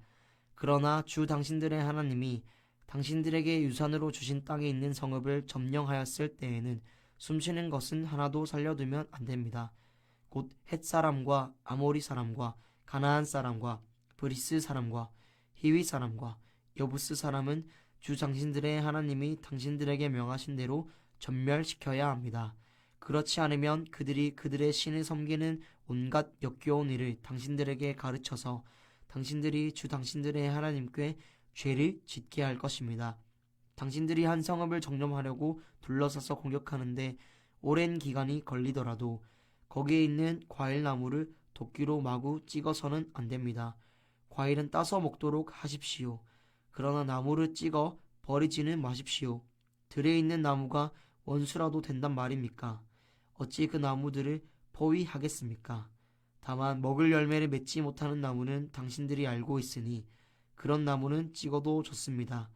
그러나 주 당신들의 하나님이 당신들에게 유산으로 주신 땅에 있는 성읍을 점령하였을 때에는 숨쉬는 것은 하나도 살려두면 안 됩니다. 곧 헷사람과 아모리 사람과 가나안 사람과 브리스 사람과 히위 사람과 여부스 사람은 주 당신들의 하나님이 당신들에게 명하신 대로 전멸시켜야 합니다. 그렇지 않으면 그들이 그들의 신을 섬기는 온갖 역겨운 일을 당신들에게 가르쳐서 당신들이 주 당신들의 하나님께 죄를 짓게 할 것입니다. 당신들이 한 성읍을 정점하려고 둘러서서 공격하는데 오랜 기간이 걸리더라도 거기에 있는 과일나무를 도끼로 마구 찍어서는 안 됩니다. 과일은 따서 먹도록 하십시오. 그러나 나무를 찍어 버리지는 마십시오. 들에 있는 나무가 원수라도 된단 말입니까? 어찌 그 나무들을 포위하겠습니까? 다만 먹을 열매를 맺지 못하는 나무는 당신들이 알고 있으니 그런 나무는 찍어도 좋습니다.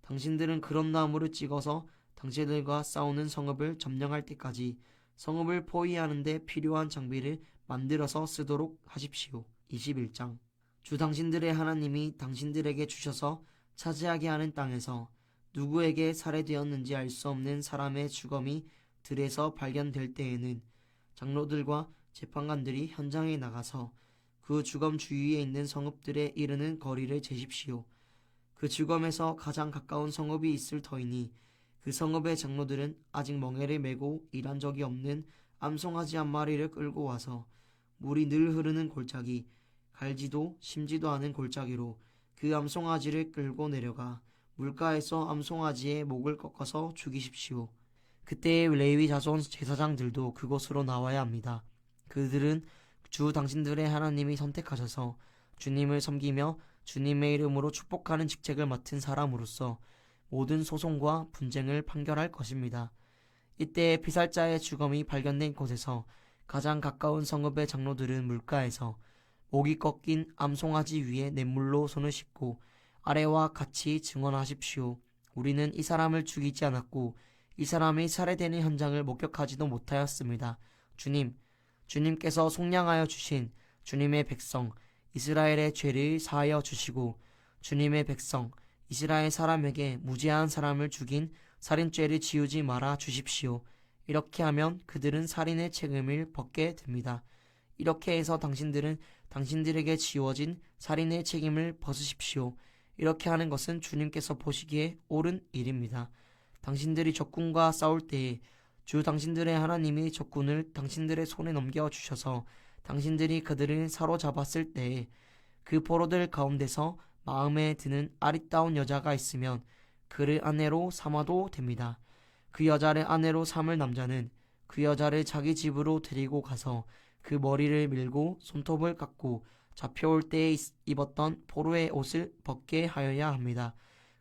당신들은 그런 나무를 찍어서 당신들과 싸우는 성읍을 점령할 때까지 성읍을 포위하는 데 필요한 장비를 만들어서 쓰도록 하십시오. 21장. 주 당신들의 하나님이 당신들에게 주셔서 차지하게 하는 땅에서 누구에게 살해되었는지 알 수 없는 사람의 주검이 들에서 발견될 때에는 장로들과 재판관들이 현장에 나가서 그 주검 주위에 있는 성읍들에 이르는 거리를 재십시오. 그 그 주검에서 가장 가까운 성읍이 있을 터이니 그 성읍의 장로들은 아직 멍에를 메고 일한 적이 없는 암송아지 한 마리를 끌고 와서 물이 늘 흐르는 골짜기, 갈지도 심지도 않은 골짜기로 그 암송아지를 끌고 내려가 물가에서 암송아지의 목을 꺾어서 죽이십시오. 그때 레위 자손 제사장들도 그곳으로 나와야 합니다. 그들은 주 당신들의 하나님이 선택하셔서 주님을 섬기며 주님의 이름으로 축복하는 직책을 맡은 사람으로서 모든 소송과 분쟁을 판결할 것입니다. 이때 피살자의 주검이 발견된 곳에서 가장 가까운 성읍의 장로들은 물가에서 목이 꺾인 암송아지 위에 냇물로 손을 씻고 아래와 같이 증언하십시오. 우리는 이 사람을 죽이지 않았고 이 사람이 살해되는 현장을 목격하지도 못하였습니다. 주님께서 속량하여 주신 주님의 백성 이스라엘의 죄를 사하여 주시고 주님의 백성 이스라엘 사람에게 무죄한 사람을 죽인 살인죄를 지우지 말아 주십시오. 이렇게 하면 그들은 살인의 책임을 벗게 됩니다. 이렇게 해서 당신들은 당신들에게 지워진 살인의 책임을 벗으십시오. 이렇게 하는 것은 주님께서 보시기에 옳은 일입니다. 당신들이 적군과 싸울 때에 주 당신들의 하나님이 적군을 당신들의 손에 넘겨주셔서 당신들이 그들을 사로잡았을 때에 그 포로들 가운데서 마음에 드는 아리따운 여자가 있으면 그를 아내로 삼아도 됩니다. 그 여자를 아내로 삼을 남자는 그 여자를 자기 집으로 데리고 가서 그 머리를 밀고 손톱을 깎고 잡혀올 때에 입었던 포로의 옷을 벗게 하여야 합니다.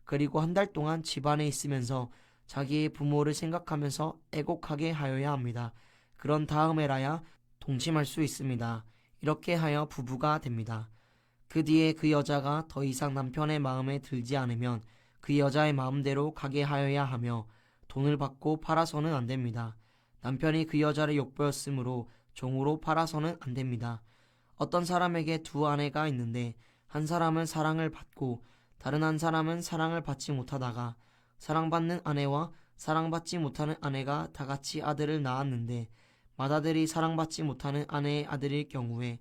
그리고 한 달 동안 집안에 있으면서 자기의 부모를 생각하면서 애곡하게 하여야 합니다. 그런 다음에라야 동침할 수 있습니다. 이렇게 하여 부부가 됩니다. 그 뒤에 그 여자가 더 이상 남편의 마음에 들지 않으면 그 여자의 마음대로 가게 하여야 하며 돈을 받고 팔아서는 안 됩니다. 남편이 그 여자를 욕보였으므로 종으로 팔아서는 안 됩니다. 어떤 사람에게 두 아내가 있는데 한 사람은 사랑을 받고 다른 한 사람은 사랑을 받지 못하다가 사랑받는 아내와 사랑받지 못하는 아내가 다 같이 아들을 낳았는데 맏아들이 사랑받지 못하는 아내의 아들일 경우에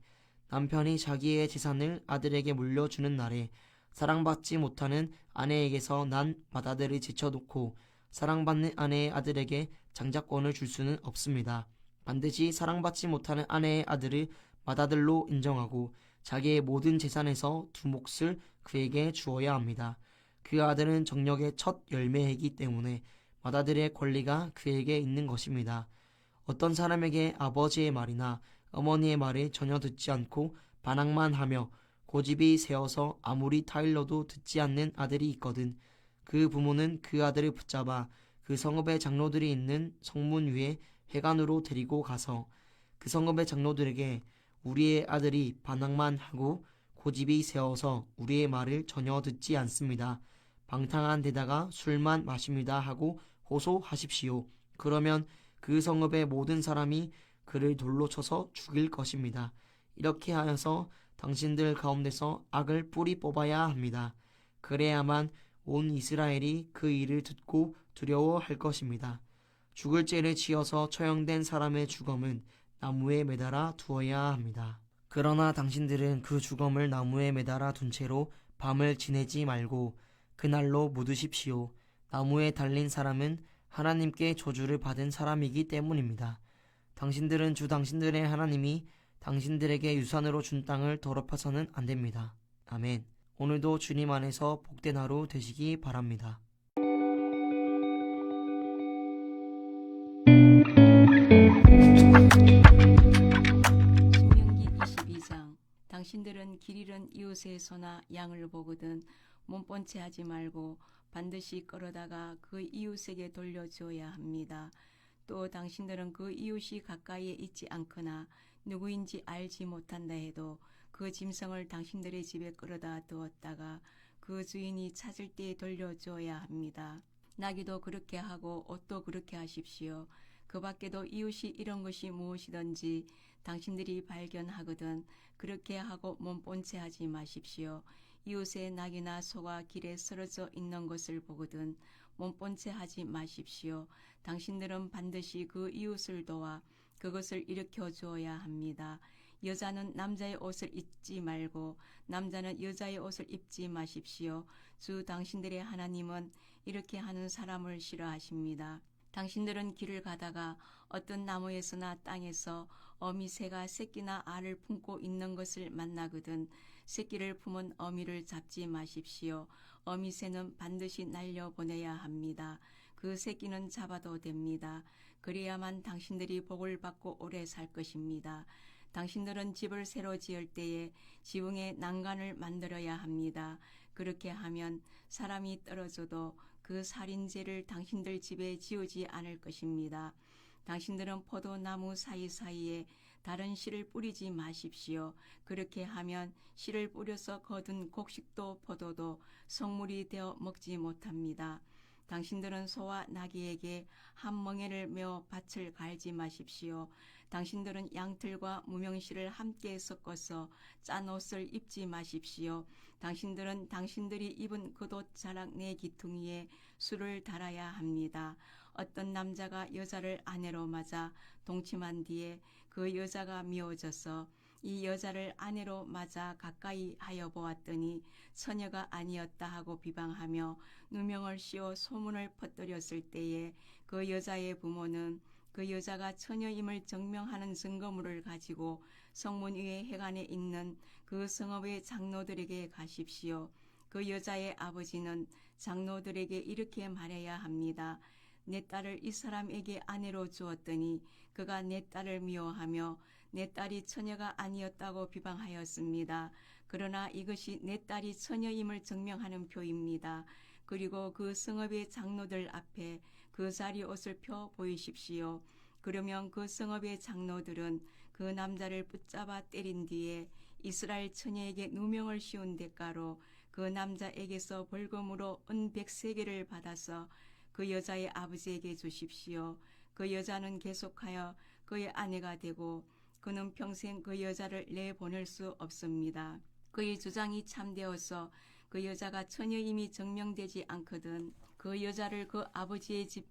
남편이 자기의 재산을 아들에게 물려주는 날에 사랑받지 못하는 아내에게서 난 맏아들을 제쳐놓고 사랑받는 아내의 아들에게 장자권을 줄 수는 없습니다. 반드시 사랑받지 못하는 아내의 아들을 맏아들로 인정하고 자기의 모든 재산에서 두 몫을 그에게 주어야 합니다. 그 아들은 정력의 첫 열매이기 때문에 맏아들의 권리가 그에게 있는 것입니다. 어떤 사람에게 아버지의 말이나 어머니의 말을 전혀 듣지 않고 반항만 하며 고집이 세어서 아무리 타일러도 듣지 않는 아들이 있거든 그 부모는 그 아들을 붙잡아 그 성읍의 장로들이 있는 성문 위에 회관으로 데리고 가서 그 성읍의 장로들에게 우리의 아들이 반항만 하고 고집이 세어서 우리의 말을 전혀 듣지 않습니다. 방탕한 데다가 술만 마십니다 하고 호소하십시오. 그러면 그 성읍의 모든 사람이 그를 돌로 쳐서 죽일 것입니다. 이렇게 하여서 당신들 가운데서 악을 뿌리 뽑아야 합니다. 그래야만 온 이스라엘이 그 일을 듣고 두려워할 것입니다. 죽을 죄를 지어서 처형된 사람의 주검은 나무에 매달아 두어야 합니다. 그러나 당신들은 그 주검을 나무에 매달아 둔 채로 밤을 지내지 말고 그날로 묻으십시오. 나무에 달린 사람은 하나님께 저주를 받은 사람이기 때문입니다. 당신들은 주 당신들의 하나님이 당신들에게 유산으로 준 땅을 더럽혀서는 안 됩니다. 아멘. 오늘도 주님 안에서 복된 하루 되시기 바랍니다. 신명기 22장 당신들은 길 잃은 이웃의 소나 양을 보거든 몸본 채 하지 말고 반드시 끌어다가 그 이웃에게 돌려줘야 합니다. 또 당신들은 그 이웃이 가까이에 있지 않거나 누구인지 알지 못한다 해도 그 짐승을 당신들의 집에 끌어다 두었다가 그 주인이 찾을 때에 돌려줘야 합니다. 나귀도 그렇게 하고 옷도 그렇게 하십시오. 그 밖에도 이웃이 잃은 것이 무엇이든지 당신들이 발견하거든 그렇게 하고 몸본 채 하지 마십시오. 이웃의 낙이나 소가 길에 쓰러져 있는 것을 보거든 몸본 채 하지 마십시오. 당신들은 반드시 그 이웃을 도와 그것을 일으켜 주어야 합니다. 여자는 남자의 옷을 입지 말고 남자는 여자의 옷을 입지 마십시오. 주 당신들의 하나님은 이렇게 하는 사람을 싫어하십니다. 당신들은 길을 가다가 어떤 나무에서나 땅에서 어미새가 새끼나 알을 품고 있는 것을 만나거든 새끼를 품은 어미를 잡지 마십시오. 어미새는 반드시 날려보내야 합니다. 그 새끼는 잡아도 됩니다. 그래야만 당신들이 복을 받고 오래 살 것입니다. 당신들은 집을 새로 지을 때에 지붕에 난간을 만들어야 합니다. 그렇게 하면 사람이 떨어져도 그 살인죄를 당신들 집에 지우지 않을 것입니다. 당신들은 포도나무 사이사이에 다른 씨를 뿌리지 마십시오. 그렇게 하면 씨를 뿌려서 거둔 곡식도 포도도 성물이 되어 먹지 못합니다. 당신들은 소와 나귀에게 한 멍에를 메어 밭을 갈지 마십시오. 당신들은 양털과 무명실을 함께 섞어서 짠 옷을 입지 마십시오. 당신들은 당신들이 입은 겉옷 자락 네 기퉁이에 술을 달아야 합니다. 어떤 남자가 여자를 아내로 맞아 동침한 뒤에 그 여자가 미워져서 이 여자를 아내로 맞아 가까이 하여 보았더니 처녀가 아니었다 하고 비방하며 누명을 씌워 소문을 퍼뜨렸을 때에 그 여자의 부모는 그 여자가 처녀임을 증명하는 증거물을 가지고 성문 위에 해관에 있는 그 성읍의 장로들에게 가십시오. 그 여자의 아버지는 장로들에게 이렇게 말해야 합니다. 내 딸을 이 사람에게 아내로 주었더니 그가 내 딸을 미워하며 내 딸이 처녀가 아니었다고 비방하였습니다. 그러나 이것이 내 딸이 처녀임을 증명하는 표입니다. 그리고 그 성읍의 장로들 앞에 그 자리 옷을 펴 보이십시오. 그러면 그 성읍의 장로들은 그 남자를 붙잡아 때린 뒤에 이스라엘 처녀에게 누명을 씌운 대가로 그 남자에게서 벌금으로 은 100세겔을 받아서 그 여자의 아버지에게 주십시오. 그 여자는 계속하여 그의 아내가 되고 그는 평생 그 여자를 내보낼 수 없습니다. 그의 주장이 참되어서 그 여자가 처녀임이 증명되지 않거든 그 여자를 그 아버지의 집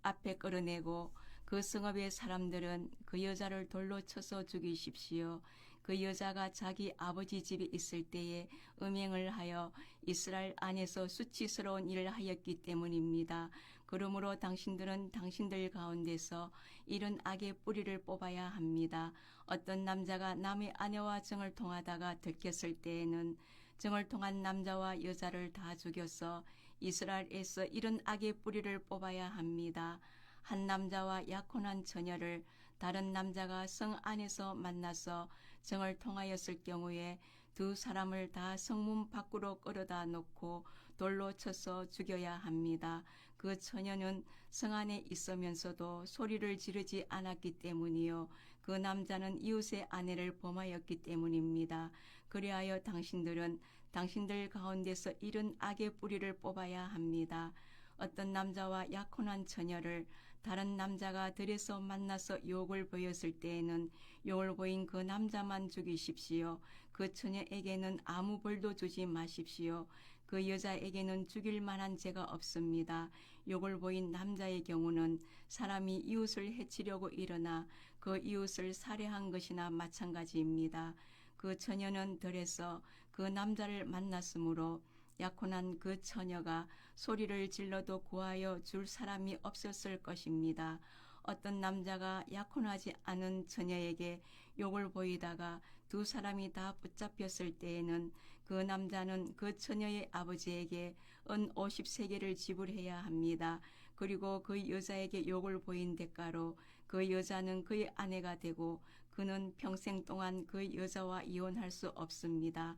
앞에 끌어내고 그 성읍의 사람들은 그 여자를 돌로 쳐서 죽이십시오. 그 여자가 자기 아버지 집에 있을 때에 음행을 하여 이스라엘 안에서 수치스러운 일을 하였기 때문입니다. 그러므로 당신들은 당신들 가운데서 이런 악의 뿌리를 뽑아야 합니다. 어떤 남자가 남의 아내와 정을 통하다가 들켰을 때에는 정을 통한 남자와 여자를 다 죽여서 이스라엘에서 이런 악의 뿌리를 뽑아야 합니다. 한 남자와 약혼한 처녀를 다른 남자가 성 안에서 만나서 정을 통하였을 경우에 두 사람을 다 성문 밖으로 끌어다 놓고 돌로 쳐서 죽여야 합니다. 그 처녀는 성 안에 있으면서도 소리를 지르지 않았기 때문이요. 그 남자는 이웃의 아내를 범하였기 때문입니다. 그리하여 당신들은 당신들 가운데서 이런 악의 뿌리를 뽑아야 합니다. 어떤 남자와 약혼한 처녀를 다른 남자가 들에서 만나서 욕을 보였을 때에는 욕을 보인 그 남자만 죽이십시오. 그 처녀에게는 아무 벌도 주지 마십시오. 그 여자에게는 죽일 만한 죄가 없습니다. 욕을 보인 남자의 경우는 사람이 이웃을 해치려고 일어나 그 이웃을 살해한 것이나 마찬가지입니다. 그 처녀는 들에서 그 남자를 만났으므로 약혼한 그 처녀가 소리를 질러도 구하여 줄 사람이 없었을 것입니다. 어떤 남자가 약혼하지 않은 처녀에게 욕을 보이다가 두 사람이 다 붙잡혔을 때에는 그 남자는 그 처녀의 아버지에게 은 50세겔을 지불해야 합니다. 그리고 그 여자에게 욕을 보인 대가로 그 여자는 그의 아내가 되고 그는 평생 동안 그 여자와 이혼할 수 없습니다.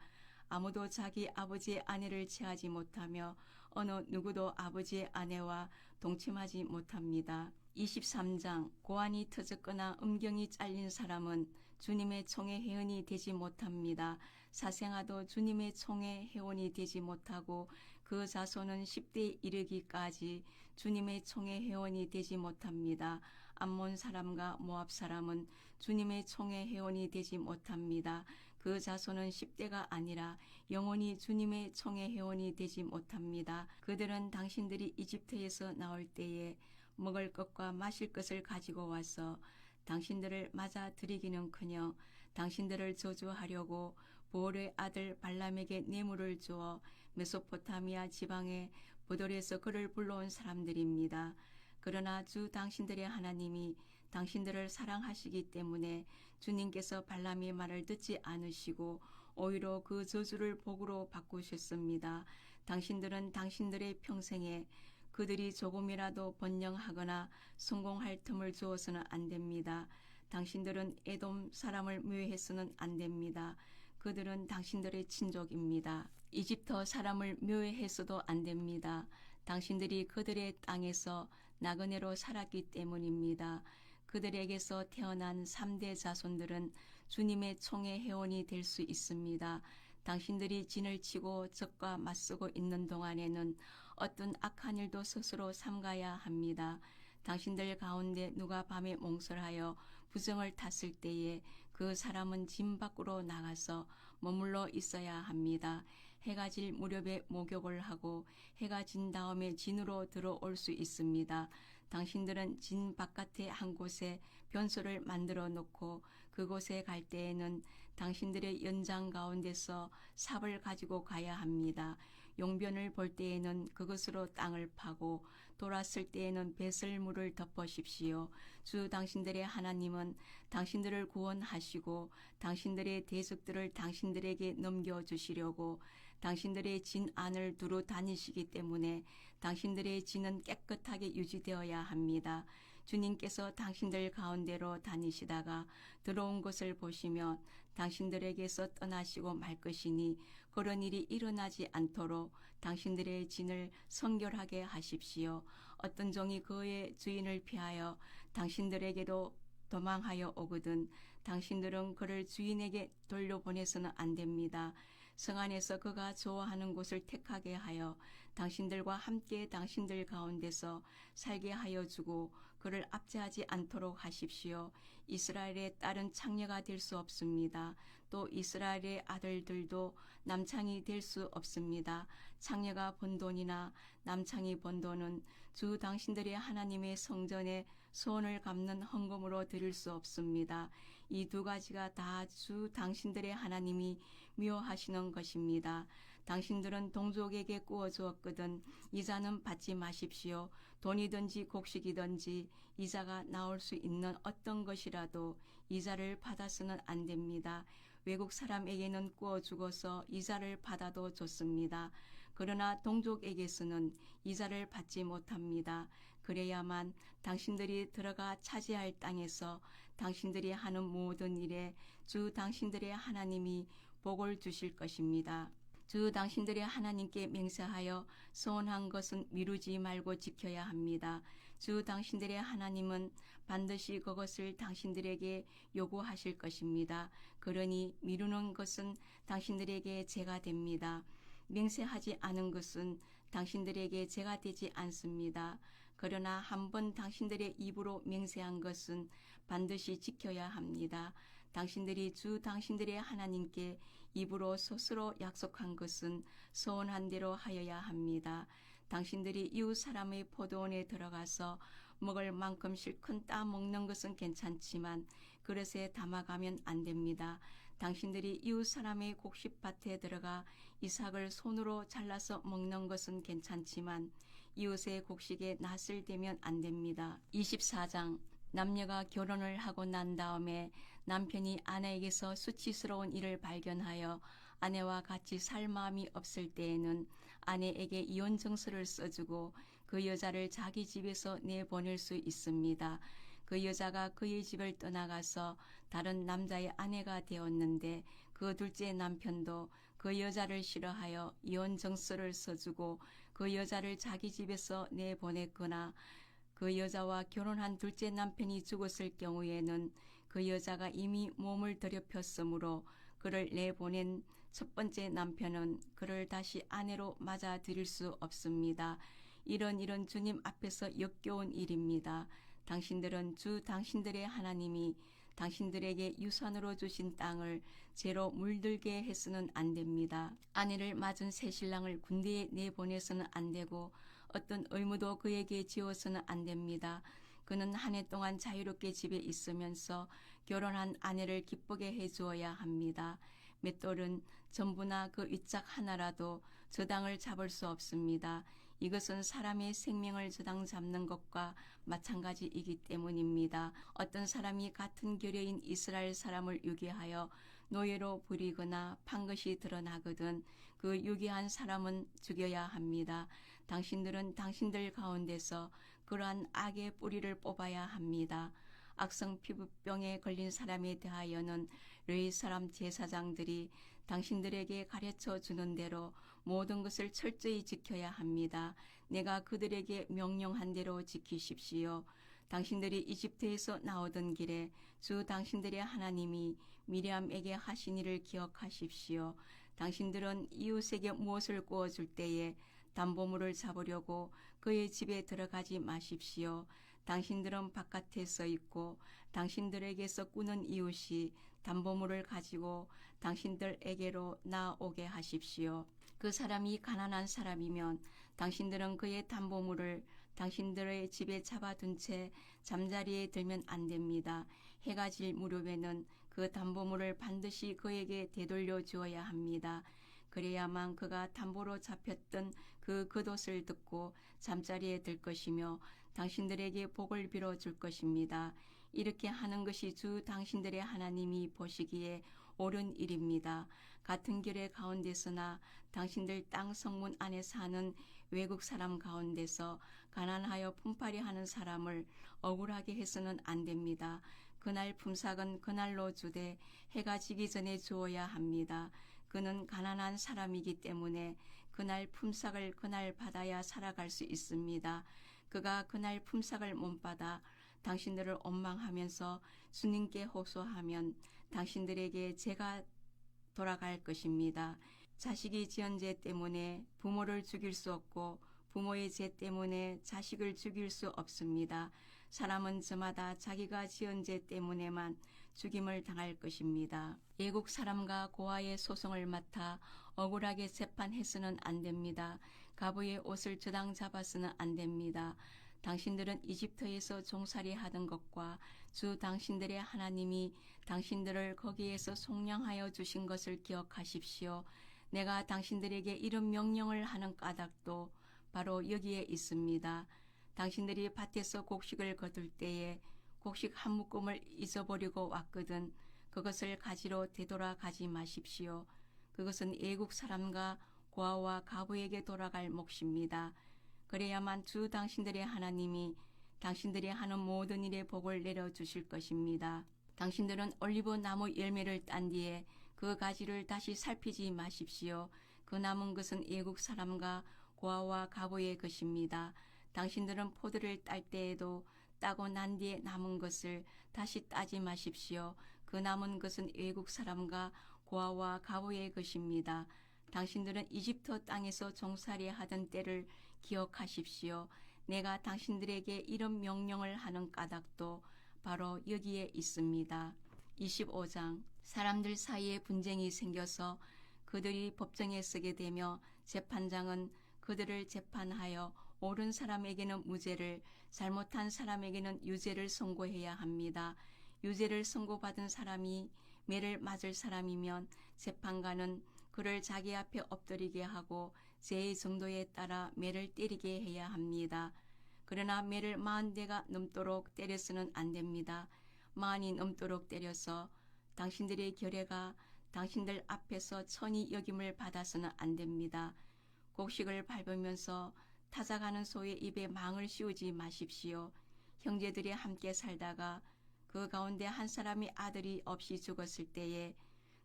아무도 자기 아버지의 아내를 취하지 못하며 어느 누구도 아버지의 아내와 동침하지 못합니다. 23장 고환이 터졌거나 음경이 잘린 사람은 주님의 총의 회원이 되지 못합니다. 사생아도 주님의 총의 회원이 되지 못하고 그 자손은 10대에 이르기까지 주님의 총의 회원이 되지 못합니다. 암몬 사람과 모압 사람은 주님의 총의 회원이 되지 못합니다. 그 자손은 10대가 아니라 영원히 주님의 총의 회원이 되지 못합니다. 그들은 당신들이 이집트에서 나올 때에 먹을 것과 마실 것을 가지고 와서 당신들을 맞아 들이기는커녕 당신들을 저주하려고 보올의 아들 발람에게 뇌물을 주어 메소포타미아 지방의 보돌에서 그를 불러온 사람들입니다. 그러나 주 당신들의 하나님이 당신들을 사랑하시기 때문에 주님께서 발람의 말을 듣지 않으시고 오히려 그 저주를 복으로 바꾸셨습니다. 당신들은 당신들의 평생에 그들이 조금이라도 번영하거나 성공할 틈을 주어서는 안 됩니다. 당신들은 에돔 사람을 묘해서는 안 됩니다. 그들은 당신들의 친족입니다. 이집트 사람을 묘해서도 안 됩니다. 당신들이 그들의 땅에서 나그네로 살았기 때문입니다. 그들에게서 태어난 3대 자손들은 주님의 총의 회원이 될 수 있습니다. 당신들이 진을 치고 적과 맞서고 있는 동안에는 어떤 악한 일도 스스로 삼가야 합니다. 당신들 가운데 누가 밤에 몽설하여 부정을 탔을 때에 그 사람은 진 밖으로 나가서 머물러 있어야 합니다. 해가 질 무렵에 목욕을 하고 해가 진 다음에 진으로 들어올 수 있습니다. 당신들은 진 바깥에 한 곳에 변소를 만들어 놓고 그곳에 갈 때에는 당신들의 연장 가운데서 삽을 가지고 가야 합니다. 용변을 볼 때에는 그것으로 땅을 파고 돌았을 때에는 배설물을 덮으십시오. 주 당신들의 하나님은 당신들을 구원하시고 당신들의 대적들을 당신들에게 넘겨주시려고 당신들의 진 안을 두루 다니시기 때문에 당신들의 진은 깨끗하게 유지되어야 합니다. 주님께서 당신들 가운데로 다니시다가 들어온 것을 보시면 당신들에게서 떠나시고 말 것이니 그런 일이 일어나지 않도록 당신들의 진을 성결하게 하십시오. 어떤 종이 그의 주인을 피하여 당신들에게도 도망하여 오거든 당신들은 그를 주인에게 돌려보내서는 안 됩니다. 성 안에서 그가 좋아하는 곳을 택하게 하여 당신들과 함께 당신들 가운데서 살게 하여 주고 그를 압제하지 않도록 하십시오. 이스라엘의 딸은 창녀가 될 수 없습니다. 또 이스라엘의 아들들도 남창이 될 수 없습니다. 창녀가 번 돈이나 남창이 번 돈은 주 당신들의 하나님의 성전에 소원을 갚는 헌금으로 드릴 수 없습니다. 이 두 가지가 다 주 당신들의 하나님이 미워하시는 것입니다. 당신들은 동족에게 꾸어주었거든 이자는 받지 마십시오. 돈이든지 곡식이든지 이자가 나올 수 있는 어떤 것이라도 이자를 받아서는 안 됩니다. 외국 사람에게는 꾸어주고서 이자를 받아도 좋습니다. 그러나 동족에게서는 이자를 받지 못합니다. 그래야만 당신들이 들어가 차지할 땅에서 당신들이 하는 모든 일에 주 당신들의 하나님이 복을 주실 것입니다. 주 당신들의 하나님께 맹세하여 소원한 것은 미루지 말고 지켜야 합니다. 주 당신들의 하나님은 반드시 그것을 당신들에게 요구하실 것입니다. 그러니 미루는 것은 당신들에게 죄가 됩니다. 맹세하지 않은 것은 당신들에게 죄가 되지 않습니다. 그러나 한번 당신들의 입으로 맹세한 것은 반드시 지켜야 합니다. 당신들이 주 당신들의 하나님께 입으로 스스로 약속한 것은 소원한 대로 하여야 합니다. 당신들이 이웃 사람의 포도원에 들어가서 먹을 만큼 실컷 따먹는 것은 괜찮지만 그릇에 담아가면 안 됩니다. 당신들이 이웃 사람의 곡식밭에 들어가 이삭을 손으로 잘라서 먹는 것은 괜찮지만 이웃의 곡식에 낫을 대면 안 됩니다. 24장 남녀가 결혼을 하고 난 다음에 남편이 아내에게서 수치스러운 일을 발견하여 아내와 같이 살 마음이 없을 때에는 아내에게 이혼 증서를 써주고 그 여자를 자기 집에서 내보낼 수 있습니다. 그 여자가 그의 집을 떠나가서 다른 남자의 아내가 되었는데 그 둘째 남편도 그 여자를 싫어하여 이혼 증서를 써주고 그 여자를 자기 집에서 내보냈거나 그 여자와 결혼한 둘째 남편이 죽었을 경우에는 그 여자가 이미 몸을 더럽혔으므로 그를 내보낸 첫 번째 남편은 그를 다시 아내로 맞아들일 수 없습니다. 이런 주님 앞에서 역겨운 일입니다. 당신들은 주 당신들의 하나님이 당신들에게 유산으로 주신 땅을 죄로 물들게 해서는 안 됩니다. 아내를 맞은 새 신랑을 군대에 내보내서는 안 되고 어떤 의무도 그에게 지어서는 안 됩니다. 그는 한 해 동안 자유롭게 집에 있으면서 결혼한 아내를 기쁘게 해주어야 합니다. 맷돌은 전부나 그 윗짝 하나라도 저당을 잡을 수 없습니다. 이것은 사람의 생명을 저당 잡는 것과 마찬가지이기 때문입니다. 어떤 사람이 같은 교류인 이스라엘 사람을 유기하여 노예로 부리거나 판 것이 드러나거든 그 유기한 사람은 죽여야 합니다. 당신들은 당신들 가운데서 그러한 악의 뿌리를 뽑아야 합니다. 악성 피부병에 걸린 사람에 대하여는 레위 사람 제사장들이 당신들에게 가르쳐 주는 대로 모든 것을 철저히 지켜야 합니다. 내가 그들에게 명령한 대로 지키십시오. 당신들이 이집트에서 나오던 길에 주 당신들의 하나님이 미리암에게 하신 일을 기억하십시오. 당신들은 이웃에게 무엇을 구워줄 때에 담보물을 잡으려고 그의 집에 들어가지 마십시오. 당신들은 바깥에 서 있고 당신들에게서 꾸는 이웃이 담보물을 가지고 당신들에게로 나오게 하십시오. 그 사람이 가난한 사람이면 당신들은 그의 담보물을 당신들의 집에 잡아둔 채 잠자리에 들면 안 됩니다. 해가 질 무렵에는 그 담보물을 반드시 그에게 되돌려 주어야 합니다. 그래야만 그가 담보로 잡혔던 그 겉옷을 듣고 잠자리에 들 것이며 당신들에게 복을 빌어줄 것입니다. 이렇게 하는 것이 주 당신들의 하나님이 보시기에 옳은 일입니다. 같은 결의 가운데서나 당신들 땅 성문 안에 사는 외국 사람 가운데서 가난하여 품팔이 하는 사람을 억울하게 해서는 안 됩니다. 그날 품삯은 그날로 주되 해가 지기 전에 주어야 합니다. 그는 가난한 사람이기 때문에 그날 품삯을 그날 받아야 살아갈 수 있습니다. 그가 그날 품삯을 못 받아 당신들을 원망하면서 주님께 호소하면 당신들에게 죄가 돌아갈 것입니다. 자식이 지은 죄 때문에 부모를 죽일 수 없고 부모의 죄 때문에 자식을 죽일 수 없습니다. 사람은 저마다 자기가 지은 죄 때문에만 죽임을 당할 것입니다. 애국 사람과 고아의 소송을 맡아 억울하게 재판해서는 안 됩니다. 가부의 옷을 저당 잡아서는 안 됩니다. 당신들은 이집트에서 종살이 하던 것과 주 당신들의 하나님이 당신들을 거기에서 속량하여 주신 것을 기억하십시오. 내가 당신들에게 이런 명령을 하는 까닭도 바로 여기에 있습니다. 당신들이 밭에서 곡식을 거둘 때에 곡식 한 묶음을 잊어버리고 왔거든 그것을 가지러 되돌아가지 마십시오. 그것은 애국 사람과 고아와 가부에게 돌아갈 몫입니다. 그래야만 주 당신들의 하나님이 당신들이 하는 모든 일에 복을 내려주실 것입니다. 당신들은 올리브 나무 열매를 딴 뒤에 그 가지를 다시 살피지 마십시오. 그 남은 것은 애국 사람과 고아와 가부의 것입니다. 당신들은 포도를 딸 때에도 따고 난 뒤에 남은 것을 다시 따지 마십시오. 그 남은 것은 외국 사람과 고아와 가부의 것입니다. 당신들은 이집트 땅에서 종살이 하던 때를 기억하십시오. 내가 당신들에게 이런 명령을 하는 까닭도 바로 여기에 있습니다. 25장 사람들 사이에 분쟁이 생겨서 그들이 법정에 서게 되며 재판장은 그들을 재판하여 옳은 사람에게는 무죄를 잘못한 사람에게는 유죄를 선고해야 합니다. 유죄를 선고받은 사람이 매를 맞을 사람이면 재판관은 그를 자기 앞에 엎드리게 하고 죄의 정도에 따라 매를 때리게 해야 합니다. 그러나 매를 40대가 넘도록 때려서는 안 됩니다. 40이 넘도록 때려서 당신들의 결례가 당신들 앞에서 천히 여김을 받아서는 안 됩니다. 곡식을 밟으면서 타작하는 소의 입에 망을 씌우지 마십시오. 형제들이 함께 살다가 그 가운데 한 사람이 아들이 없이 죽었을 때에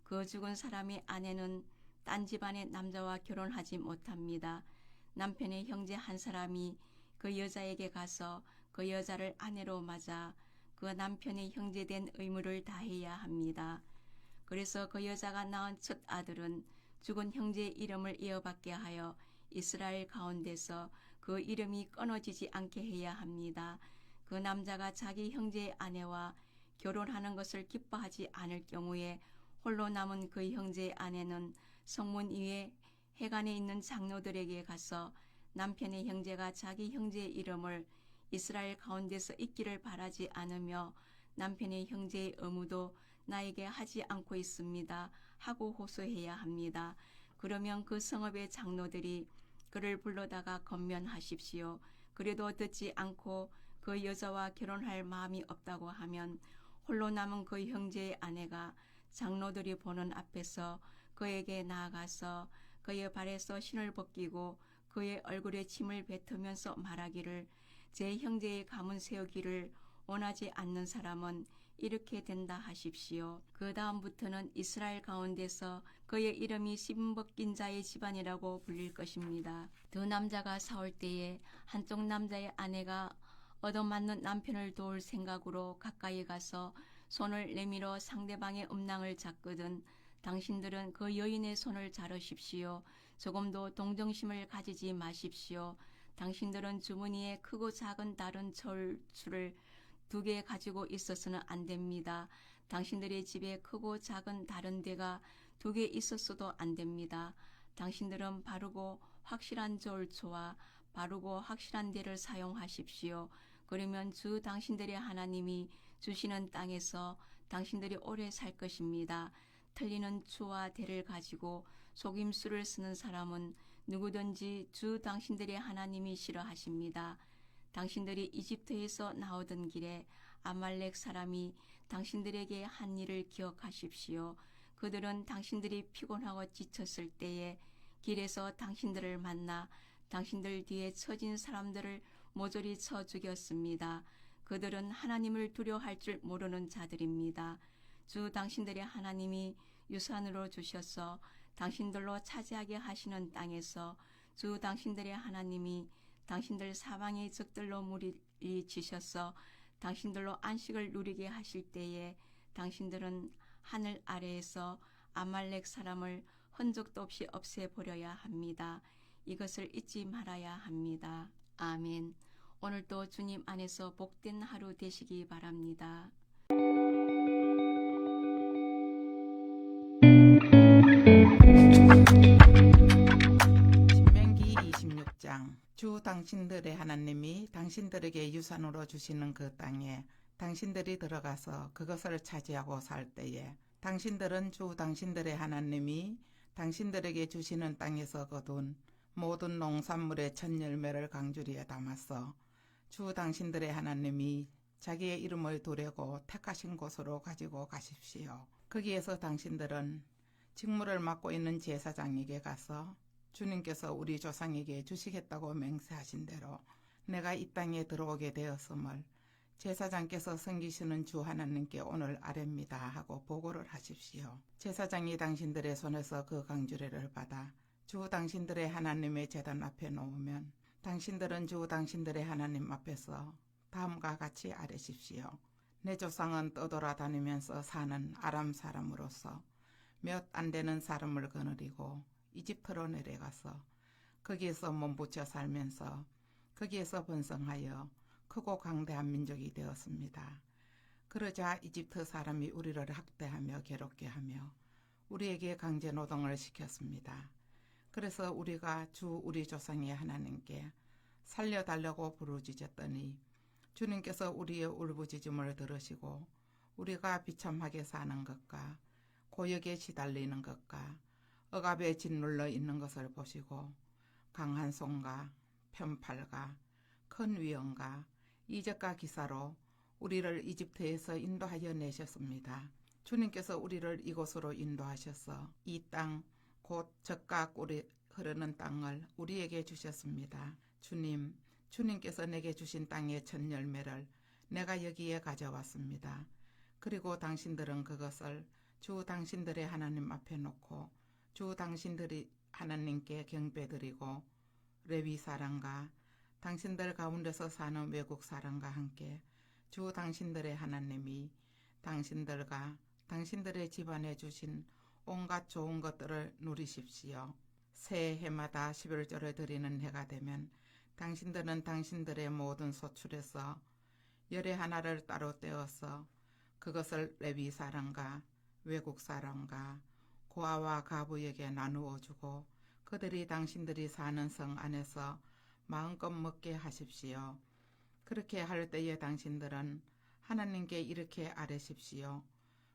그 죽은 사람의 아내는 딴 집안의 남자와 결혼하지 못합니다. 남편의 형제 한 사람이 그 여자에게 가서 그 여자를 아내로 맞아 그 남편의 형제된 의무를 다해야 합니다. 그래서 그 여자가 낳은 첫 아들은 죽은 형제의 이름을 이어받게 하여 이스라엘 가운데서 그 이름이 끊어지지 않게 해야 합니다. 그 남자가 자기 형제의 아내와 결혼하는 것을 기뻐하지 않을 경우에 홀로 남은 그 형제의 아내는 성문 위에 해관에 있는 장로들에게 가서 남편의 형제가 자기 형제의 이름을 이스라엘 가운데서 있기를 바라지 않으며 남편의 형제의 의무도 나에게 하지 않고 있습니다 하고 호소해야 합니다. 그러면 그 성읍의 장로들이 그를 불러다가 건면하십시오. 그래도 듣지 않고 그 여자와 결혼할 마음이 없다고 하면 홀로 남은 그 형제의 아내가 장로들이 보는 앞에서 그에게 나아가서 그의 발에서 신을 벗기고 그의 얼굴에 침을 뱉으면서 말하기를 제 형제의 가문 세우기를 원하지 않는 사람은 이렇게 된다 하십시오. 그 다음부터는 이스라엘 가운데서 그의 이름이 심 벗긴 자의 집안이라고 불릴 것입니다. 두 남자가 싸울 때에 한쪽 남자의 아내가 얻어맞는 남편을 도울 생각으로 가까이 가서 손을 내밀어 상대방의 음낭을 잡거든 당신들은 그 여인의 손을 자르십시오. 조금도 동정심을 가지지 마십시오. 당신들은 주머니에 크고 작은 다른 저울추를 2개 가지고 있어서는 안 됩니다. 당신들의 집에 크고 작은 다른 데가 2개 있었어도 안 됩니다. 당신들은 바르고 확실한 저울추와 바르고 확실한 데를 사용하십시오. 그러면 주 당신들의 하나님이 주시는 땅에서 당신들이 오래 살 것입니다. 틀리는 추와 대를 가지고 속임수를 쓰는 사람은 누구든지 주 당신들의 하나님이 싫어하십니다. 당신들이 이집트에서 나오던 길에 아말렉 사람이 당신들에게 한 일을 기억하십시오. 그들은 당신들이 피곤하고 지쳤을 때에 길에서 당신들을 만나 당신들 뒤에 처진 사람들을 모조리 쳐 죽였습니다. 그들은 하나님을 두려워할 줄 모르는 자들입니다. 주 당신들의 하나님이 유산으로 주셔서 당신들로 차지하게 하시는 땅에서 주 당신들의 하나님이 당신들 사방의 적들로 무리지셔서 당신들로 안식을 누리게 하실 때에 당신들은 하늘 아래에서 아말렉 사람을 흔적도 없이 없애버려야 합니다. 이것을 잊지 말아야 합니다. 아멘. 오늘도 주님 안에서 복된 하루 되시기 바랍니다. 신명기 26장 주 당신들의 하나님이 당신들에게 유산으로 주시는 그 땅에 당신들이 들어가서 그것을 차지하고 살 때에 당신들은 주 당신들의 하나님이 당신들에게 주시는 땅에서 거둔 모든 농산물의 첫 열매를 강주리에 담아서 주 당신들의 하나님이 자기의 이름을 두려고 택하신 곳으로 가지고 가십시오. 거기에서 당신들은 직무를 맡고 있는 제사장에게 가서 주님께서 우리 조상에게 주시겠다고 맹세하신 대로 내가 이 땅에 들어오게 되었음을 제사장께서 섬기시는 주 하나님께 오늘 아뢰입니다 하고 보고를 하십시오. 제사장이 당신들의 손에서 그 강주례를 받아 주 당신들의 하나님의 제단 앞에 놓으면 당신들은 주 당신들의 하나님 앞에서 다음과 같이 아뢰십시오. 내 조상은 떠돌아다니면서 사는 아람 사람으로서 몇 안 되는 사람을 거느리고 이집트로 내려가서 거기에서 몸부쳐 살면서 거기에서 번성하여 크고 강대한 민족이 되었습니다. 그러자 이집트 사람이 우리를 학대하며 괴롭게 하며 우리에게 강제 노동을 시켰습니다. 그래서 우리가 주 우리 조상의 하나님께 살려달라고 부르짖었더니 주님께서 우리의 울부짖음을 들으시고 우리가 비참하게 사는 것과 고역에 시달리는 것과 억압에 짓눌러 있는 것을 보시고 강한 손과 편팔과 큰 위엄과 이적과 기사로 우리를 이집트에서 인도하여 내셨습니다. 주님께서 우리를 이곳으로 인도하셔서 이 땅 곧 젖과 꿀이 흐르는 땅을 우리에게 주셨습니다. 주님께서 내게 주신 땅의 첫 열매를 내가 여기에 가져왔습니다. 그리고 당신들은 그것을 주 당신들의 하나님 앞에 놓고 주 당신들이 하나님께 경배드리고 레위 사람과 당신들 가운데서 사는 외국 사람과 함께 주 당신들의 하나님이 당신들과 당신들의 집안에 주신 온갖 좋은 것들을 누리십시오. 새 해마다 11절을 드리는 해가 되면 당신들은 당신들의 모든 소출에서 열의 하나를 따로 떼어서 그것을 레위 사람과 외국 사람과 고아와 가부에게 나누어 주고 그들이 당신들이 사는 성 안에서 마음껏 먹게 하십시오. 그렇게 할 때에 당신들은 하나님께 이렇게 아뢰십시오.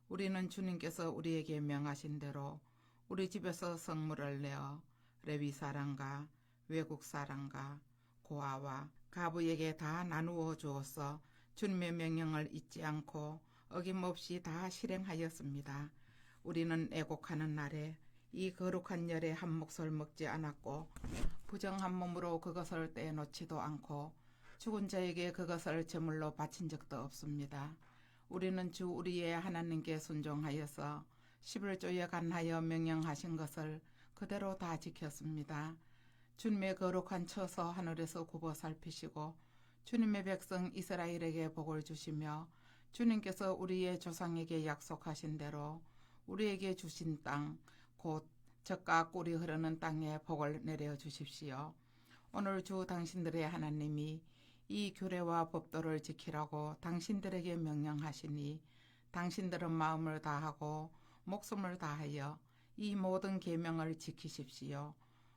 우리는 주님께서 우리에게 명하신 대로 우리 집에서 성물을 내어 레위 사람과 외국 사람과 고아와 가부에게 다 나누어 주어서 주님의 명령을 잊지 않고 어김없이 다 실행하였습니다. 우리는 애곡하는 날에 이 거룩한 열에 한 몫을 먹지 않았고 부정한 몸으로 그것을 떼놓지도 않고 죽은 자에게 그것을 제물로 바친 적도 없습니다. 우리는 주 우리의 하나님께 순종하여서 11조에 관하여 명령하신 것을 그대로 다 지켰습니다. 주님의 거룩한 처소 하늘에서 굽어 살피시고 주님의 백성 이스라엘에게 복을 주시며 주님께서 우리의 조상에게 약속하신 대로 우리에게 주신 땅, 곧 젖과 꿀이 흐르는 땅에 복을 내려 주십시오. 오늘 주 당신들의 하나님이 이 규례와 법도를 지키라고 당신들에게 명령하시니 당신들은 마음을 다하고 목숨을 다하여 이 모든 계명을 지키십시오.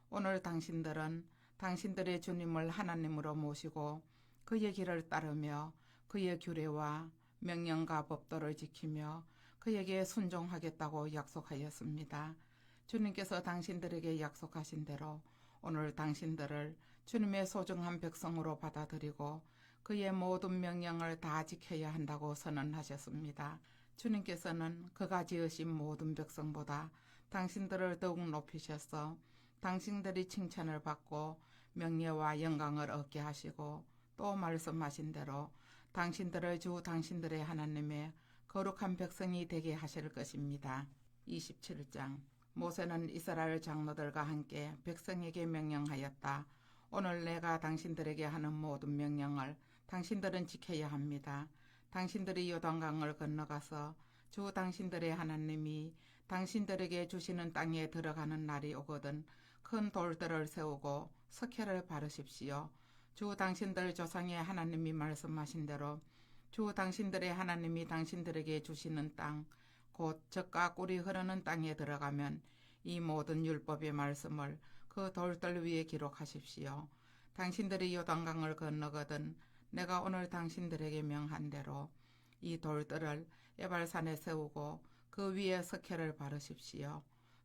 오늘 당신들은 당신들의 주님을 하나님으로 모시고 그의 길을 따르며 그의 규례와 명령과 법도를 지키며 그에게 순종하겠다고 약속하였습니다. 주님께서 당신들에게 약속하신 대로 오늘 당신들을 주님의 소중한 백성으로 받아들이고 그의 모든 명령을 다 지켜야 한다고 선언하셨습니다. 주님께서는 그가 지으신 모든 백성보다 당신들을 더욱 높이셔서 당신들이 칭찬을 받고 명예와 영광을 얻게 하시고 또 말씀하신 대로 당신들을 주 당신들의 하나님의 거룩한 백성이 되게 하실 것입니다. 27장 모세는 이스라엘 장로들과 함께 백성에게 명령하였다. 오늘 내가 당신들에게 하는 모든 명령을 당신들은 지켜야 합니다. 당신들이 요단강을 건너가서 주 당신들의 하나님이 당신들에게 주시는 땅에 들어가는 날이 오거든 큰 돌들을 세우고 석회를 바르십시오. 주 당신들 조상의 하나님이 말씀하신 대로 주 당신들의 하나님이 당신들에게 주시는 땅, 곧 젖과 꿀이 흐르는 땅에 들어가면 이 모든 율법의 말씀을 그 돌들 위에 기록하십시오. 당신들이 요단강을 건너거든 내가 오늘 당신들에게 명한 대로 이 돌들을 에발산에 세우고 그 위에 석회를 바르십시오.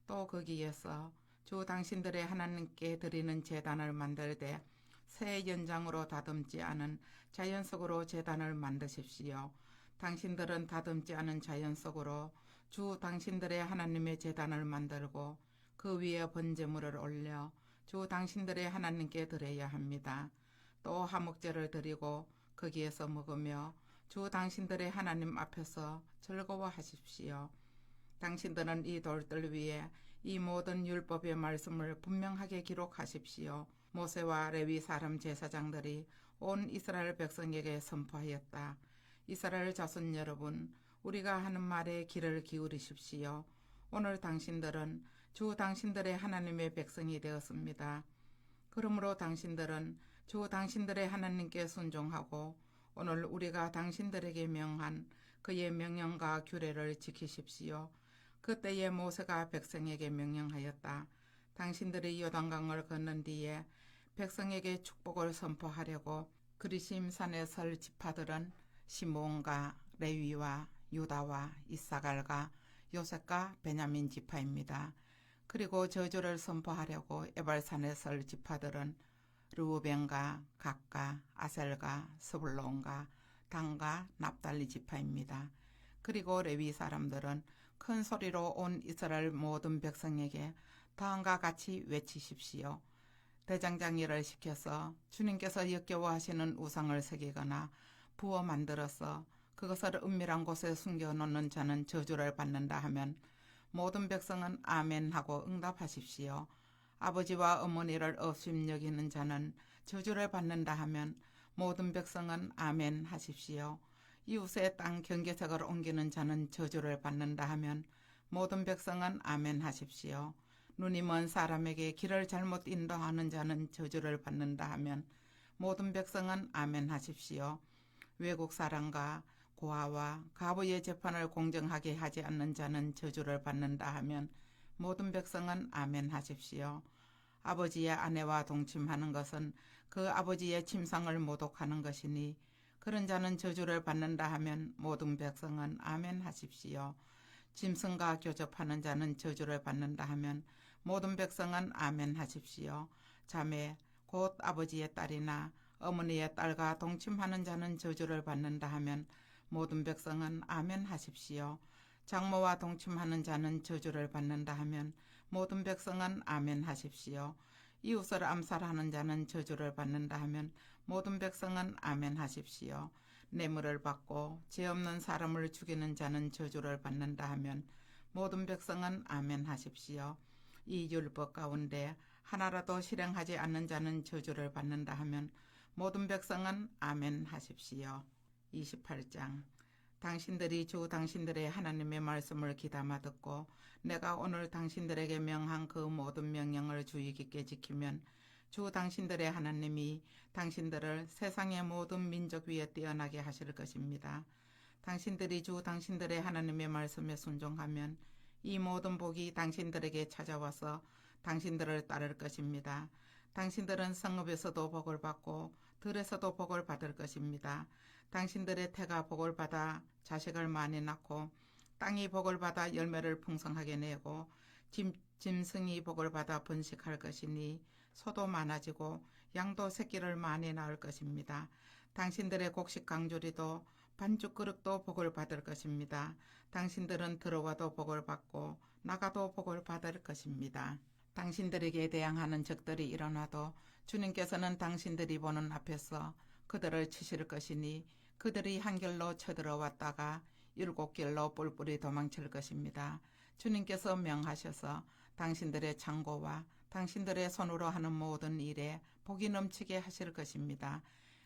또 거기에서 주 당신들의 하나님께 드리는 제단을 만들되 새 연장으로 다듬지 않은 자연 속으로 제단을 만드십시오. 당신들은 다듬지 않은 자연 속으로 주 당신들의 하나님의 제단을 만들고 그 위에 번제물을 올려 주 당신들의 하나님께 드려야 합니다. 또 화목제를 드리고 거기에서 먹으며 주 당신들의 하나님 앞에서 즐거워하십시오. 당신들은 이 돌들 위에 이 모든 율법의 말씀을 분명하게 기록하십시오. 모세와 레위 사람 제사장들이 온 이스라엘 백성에게 선포하였다. 이스라엘 자손 여러분, 우리가 하는 말에 귀를 기울이십시오. 오늘 당신들은 주 당신들의 하나님의 백성이 되었습니다. 그러므로 당신들은 주 당신들의 하나님께 순종하고 오늘 우리가 당신들에게 명한 그의 명령과 규례를 지키십시오. 그때에 모세가 백성에게 명령하였다. 당신들이 요단강을 건넌 뒤에 백성에게 축복을 선포하려고 그리심 산에 설 지파들은 시므온과 레위와 유다와 이사갈과 요셉과 베냐민 지파입니다. 그리고 저주를 선포하려고 에발산에 설 지파들은 르우벤과 gad과 아셀과 스불론과 단과 납달리 지파입니다. 그리고 레위 사람들은 큰 소리로 온 이스라엘 모든 백성에게 다음과 같이 외치십시오. 대장장이를 시켜서 주님께서 역겨워하시는 우상을 새기거나 부어 만들어서 그것을 은밀한 곳에 숨겨놓는 자는 저주를 받는다 하면 모든 백성은 아멘 하고 응답하십시오. 아버지와 어머니를 업심여기는 자는 저주를 받는다 하면 모든 백성은 아멘 하십시오. 이웃의 땅 경계색을 옮기는 자는 저주를 받는다 하면 모든 백성은 아멘 하십시오. 눈이 먼 사람에게 길을 잘못 인도하는 자는 저주를 받는다 하면 모든 백성은 아멘 하십시오. 외국 사람과 고아와 가부의 재판을 공정하게 하지 않는 자는 저주를 받는다 하면 모든 백성은 아멘 하십시오. 아버지의 아내와 동침하는 것은 그 아버지의 침상을 모독하는 것이니 그런 자는 저주를 받는다 하면 모든 백성은 아멘 하십시오. 짐승과 교접하는 자는 저주를 받는다 하면 모든 백성은 아멘 하십시오. 자매 곧 아버지의 딸이나 어머니의 딸과 동침하는 자는 저주를 받는다 하면 모든 백성은 아멘 하십시오. 장모와 동침하는 자는 저주를 받는다 하면 모든 백성은 아멘 하십시오. 이웃을 암살하는 자는 저주를 받는다 하면 모든 백성은 아멘 하십시오. 뇌물을 받고 죄 없는 사람을 죽이는 자는 저주를 받는다 하면 모든 백성은 아멘 하십시오. 이 율법 가운데 하나라도 실행하지 않는 자는 저주를 받는다 하면 모든 백성은 아멘 하십시오. 28장 당신들이 주 당신들의 하나님의 말씀을 귀담아 듣고 내가 오늘 당신들에게 명한 그 모든 명령을 주의 깊게 지키면 주 당신들의 하나님이 당신들을 세상의 모든 민족 위에 뛰어나게 하실 것입니다. 당신들이 주 당신들의 하나님의 말씀에 순종하면 이 모든 복이 당신들에게 찾아와서 당신들을 따를 것입니다. 당신들은 성읍에서도 복을 받고 들에서도 복을 받을 것입니다. 당신들의 태가 복을 받아 자식을 많이 낳고 땅이 복을 받아 열매를 풍성하게 내고 짐승이 복을 받아 번식할 것이니 소도 많아지고 양도 새끼를 많이 낳을 것입니다. 당신들의 곡식 강조리도 반죽 그릇도 복을 받을 것입니다. 당신들은 들어와도 복을 받고 나가도 복을 받을 것입니다. 당신들에게 대항하는 적들이 일어나도 주님께서는 당신들이 보는 앞에서 그들을 치실 것이니 그들이 한 길로 쳐들어왔다가 7길로 뿔뿔이 도망칠 것입니다. 주님께서 명하셔서 당신들의 창고와 당신들의 손으로 하는 모든 일에 복이 넘치게 하실 것입니다.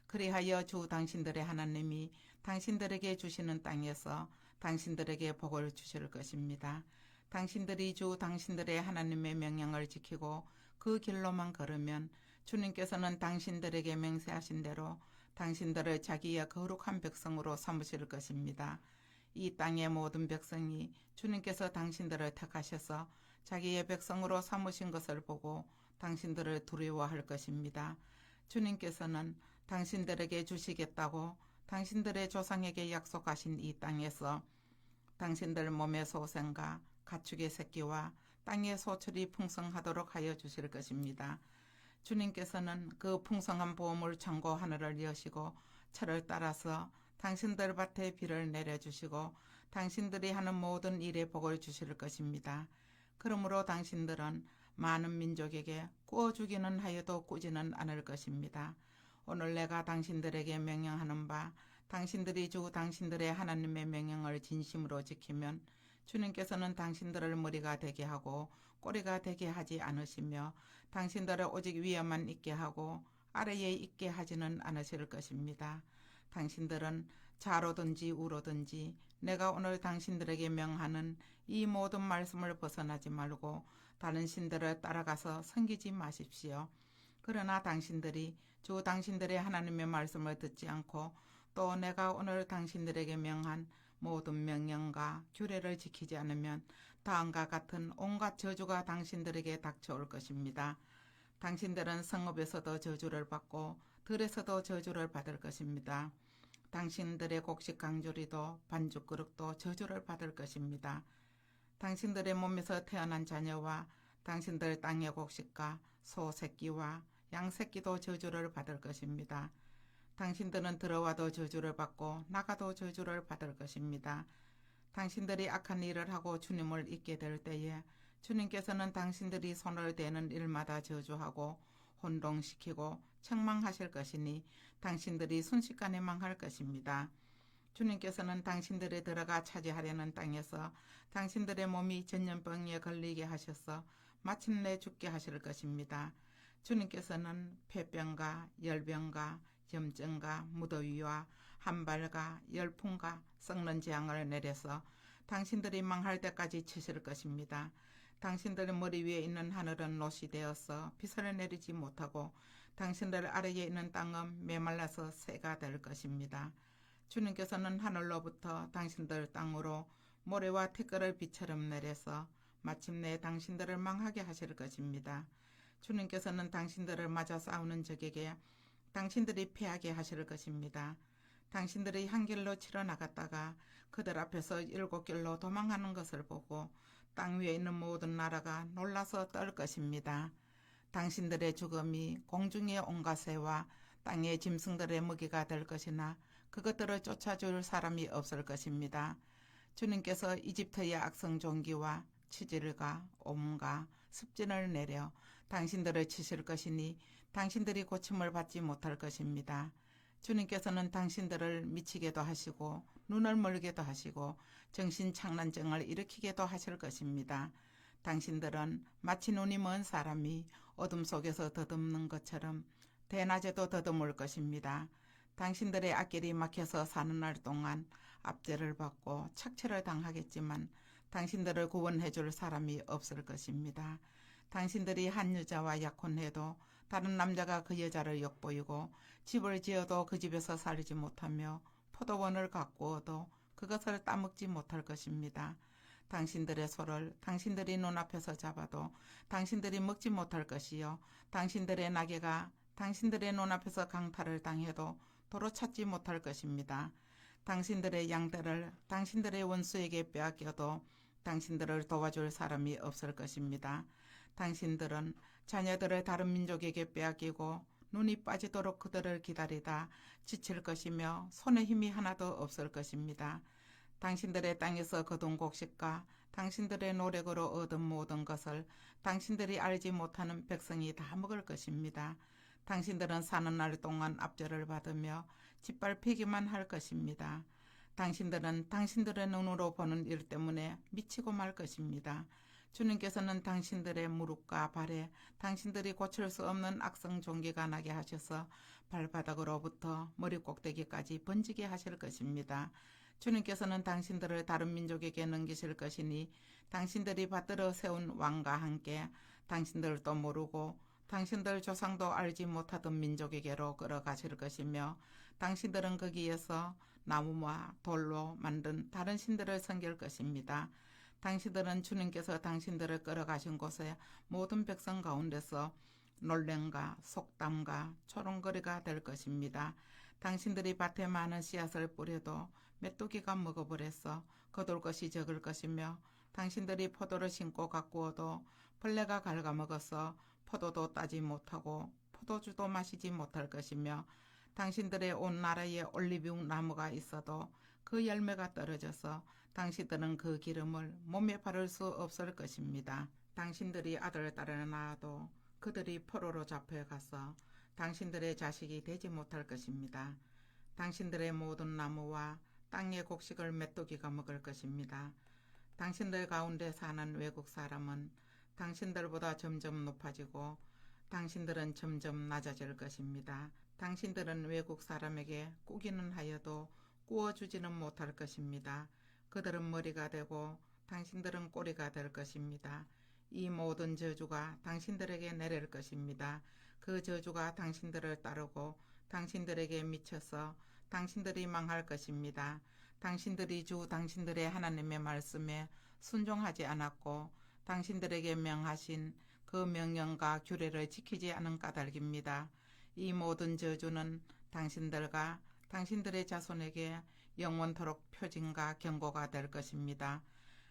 그리하여 주 당신들의 하나님이 당신들에게 주시는 땅에서 당신들에게 복을 주실 것입니다. 당신들이 주 당신들의 하나님의 명령을 지키고 그 길로만 걸으면 주님께서는 당신들에게 맹세하신 대로 당신들을 자기의 거룩한 백성으로 삼으실 것입니다. 이 땅의 모든 백성이 주님께서 당신들을 택하셔서 자기의 백성으로 삼으신 것을 보고 당신들을 두려워할 것입니다. 주님께서는 당신들에게 주시겠다고 당신들의 조상에게 약속하신 이 땅에서 당신들 몸의 소생과 가축의 새끼와 땅의 소출이 풍성하도록 하여 주실 것입니다. 주님께서는 그 풍성한 보물 창고 하늘을 여시고 철을 따라서 당신들 밭에 비를 내려주시고 당신들이 하는 모든 일에 복을 주실 것입니다. 그러므로 당신들은 많은 민족에게 구워 주기는 하여도 꾸지는 않을 것입니다. 오늘 내가 당신들에게 명령하는 바 당신들이 주 당신들의 하나님의 명령을 진심으로 지키면 주님께서는 당신들을 머리가 되게 하고 꼬리가 되게 하지 않으시며 당신들을 오직 위에만 있게 하고 아래에 있게 하지는 않으실 것입니다. 당신들은 좌로든지 우로든지 내가 오늘 당신들에게 명하는 이 모든 말씀을 벗어나지 말고 다른 신들을 따라가서 섬기지 마십시오. 그러나 당신들이 주 당신들의 하나님의 말씀을 듣지 않고 또 내가 오늘 당신들에게 명한 모든 명령과 규례를 지키지 않으면 다음과 같은 온갖 저주가 당신들에게 닥쳐올 것입니다. 당신들은 성읍에서도 저주를 받고 들에서도 저주를 받을 것입니다. 당신들의 곡식 강조리도 반죽 그릇도 저주를 받을 것입니다. 당신들의 몸에서 태어난 자녀와 당신들 땅의 곡식과 소 새끼와 양 새끼도 저주를 받을 것입니다. 당신들은 들어와도 저주를 받고 나가도 저주를 받을 것입니다. 당신들이 악한 일을 하고 주님을 잊게 될 때에 주님께서는 당신들이 손을 대는 일마다 저주하고 혼동시키고 책망하실 것이니 당신들이 순식간에 망할 것입니다. 주님께서는 당신들이 들어가 차지하려는 땅에서 당신들의 몸이 전염병에 걸리게 하셔서 마침내 죽게 하실 것입니다. 주님께서는 폐병과 열병과 염증과 무더위와 한발과 열풍과 썩는 재앙을 내려서 당신들이 망할 때까지 치실 것입니다. 당신들 머리 위에 있는 하늘은 롯이 되어서 비를 내리지 못하고 당신들 아래에 있는 땅은 메말라서 새가 될 것입니다. 주님께서는 하늘로부터 당신들 땅으로 모래와 티끌을 비처럼 내려서 마침내 당신들을 망하게 하실 것입니다. 주님께서는 당신들을 맞아 싸우는 적에게 당신들이 패하게 하실 것입니다. 당신들이 한 길로 치러 나갔다가 그들 앞에서 7길로 도망하는 것을 보고 땅 위에 있는 모든 나라가 놀라서 떨 것입니다. 당신들의 죽음이 공중의 온갖 새와 땅의 짐승들의 먹이가 될 것이나 그것들을 쫓아줄 사람이 없을 것입니다. 주님께서 이집트의 악성 종기와 치질과 옴과 습진을 내려 당신들을 치실 것이니 당신들이 고침을 받지 못할 것입니다. 주님께서는 당신들을 미치게도 하시고 눈을 멀게도 하시고 정신착란증을 일으키게도 하실 것입니다. 당신들은 마치 눈이 먼 사람이 어둠 속에서 더듬는 것처럼 대낮에도 더듬을 것입니다. 당신들의 앞길이 막혀서 사는 날 동안 압제를 받고 착취를 당하겠지만 당신들을 구원해 줄 사람이 없을 것입니다. 당신들이 한 여자와 약혼해도 다른 남자가 그 여자를 엿보이고 집을 지어도 그 집에서 살지 못하며 포도원을 가꾸어도 그것을 따먹지 못할 것입니다. 당신들의 소를 당신들이 눈앞에서 잡아도 당신들이 먹지 못할 것이요 당신들의 나귀가 당신들의 눈앞에서 강탈을 당해도 도로 찾지 못할 것입니다. 당신들의 양떼를 당신들의 원수에게 빼앗겨도 당신들을 도와줄 사람이 없을 것입니다. 당신들은 자녀들을 다른 민족에게 빼앗기고 눈이 빠지도록 그들을 기다리다 지칠 것이며 손에 힘이 하나도 없을 것입니다. 당신들의 땅에서 거둔 곡식과 당신들의 노력으로 얻은 모든 것을 당신들이 알지 못하는 백성이 다 먹을 것입니다. 당신들은 사는 날 동안 압제를 받으며 짓밟히기만 할 것입니다. 당신들은 당신들의 눈으로 보는 일 때문에 미치고 말 것입니다. 주님께서는 당신들의 무릎과 발에 당신들이 고칠 수 없는 악성 종기가 나게 하셔서 발바닥으로부터 머리 꼭대기까지 번지게 하실 것입니다. 주님께서는 당신들을 다른 민족에게 넘기실 것이니 당신들이 받들어 세운 왕과 함께 당신들도 모르고 당신들 조상도 알지 못하던 민족에게로 끌어가실 것이며 당신들은 거기에서 나무와 돌로 만든 다른 신들을 섬길 것입니다. 당신들은 주님께서 당신들을 끌어가신 곳에 모든 백성 가운데서 놀램과 속담과 초롱거리가 될 것입니다. 당신들이 밭에 많은 씨앗을 뿌려도 메뚜기가 먹어버려서 거둘 것이 적을 것이며 당신들이 포도를 심고 가꾸어도 벌레가 갉아먹어서 포도도 따지 못하고 포도주도 마시지 못할 것이며 당신들의 온 나라에 올리브용 나무가 있어도 그 열매가 떨어져서 당신들은 그 기름을 몸에 바를 수 없을 것입니다. 당신들이 아들, 딸을 낳아도 그들이 포로로 잡혀가서 당신들의 자식이 되지 못할 것입니다. 당신들의 모든 나무와 땅의 곡식을 메뚜기가 먹을 것입니다. 당신들 가운데 사는 외국 사람은 당신들보다 점점 높아지고 당신들은 점점 낮아질 것입니다. 당신들은 외국 사람에게 꾸기는 하여도 꾸어주지는 못할 것입니다. 그들은 머리가 되고 당신들은 꼬리가 될 것입니다. 이 모든 저주가 당신들에게 내릴 것입니다. 그 저주가 당신들을 따르고 당신들에게 미쳐서 당신들이 망할 것입니다. 당신들이 주 당신들의 하나님의 말씀에 순종하지 않았고 당신들에게 명하신 그 명령과 규례를 지키지 않은 까닭입니다. 이 모든 저주는 당신들과 당신들의 자손에게 영원토록 표징과 경고가 될 것입니다.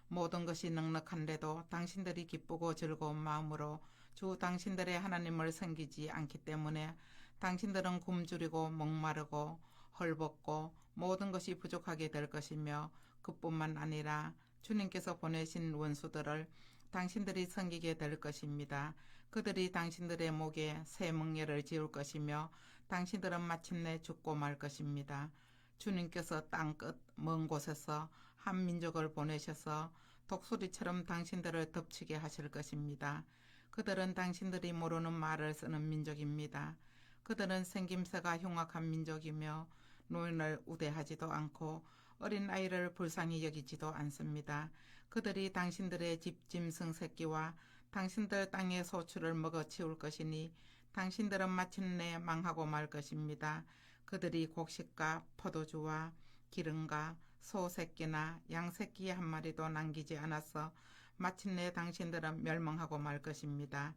모든 것이 넉넉한데도 당신들이 기쁘고 즐거운 마음으로 주 당신들의 하나님을 섬기지 않기 때문에 당신들은 굶주리고 목마르고 헐벗고 모든 것이 부족하게 될 것이며 그뿐만 아니라 주님께서 보내신 원수들을 당신들이 섬기게 될 것입니다. 그들이 당신들의 목에 새 멍에를 지을 것이며 당신들은 마침내 죽고 말 것입니다. 주님께서 땅끝 먼 곳에서 한 민족을 보내셔서 독수리처럼 당신들을 덮치게 하실 것입니다. 그들은 당신들이 모르는 말을 쓰는 민족입니다. 그들은 생김새가 흉악한 민족이며 노인을 우대하지도 않고 어린아이를 불쌍히 여기지도 않습니다. 그들이 당신들의 집 짐승 새끼와 당신들 땅의 소출을 먹어치울 것이니 당신들은 마침내 망하고 말 것입니다. 그들이 곡식과 포도주와 기름과 소 새끼나 양 새끼 한 마리도 남기지 않아서 마침내 당신들은 멸망하고 말 것입니다.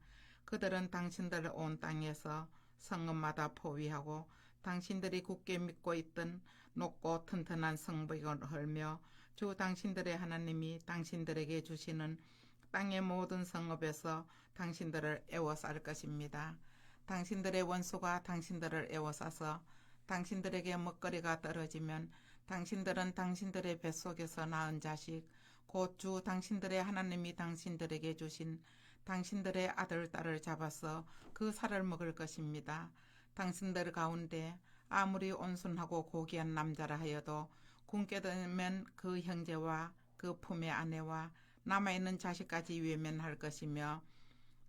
그들은 당신들 온 땅에서 성읍마다 포위하고 당신들이 굳게 믿고 있던 높고 튼튼한 성벽을 헐며 주 당신들의 하나님이 당신들에게 주시는 땅의 모든 성읍에서 당신들을 애워쌀 것입니다. 당신들의 원수가 당신들을 애워싸서 당신들에게 먹거리가 떨어지면 당신들은 당신들의 뱃속에서 낳은 자식 곧 주 당신들의 하나님이 당신들에게 주신 당신들의 아들, 딸을 잡아서 그 살을 먹을 것입니다. 당신들 가운데 아무리 온순하고 고귀한 남자라 하여도 굶게 되면 그 형제와 그 품의 아내와 남아있는 자식까지 외면할 것이며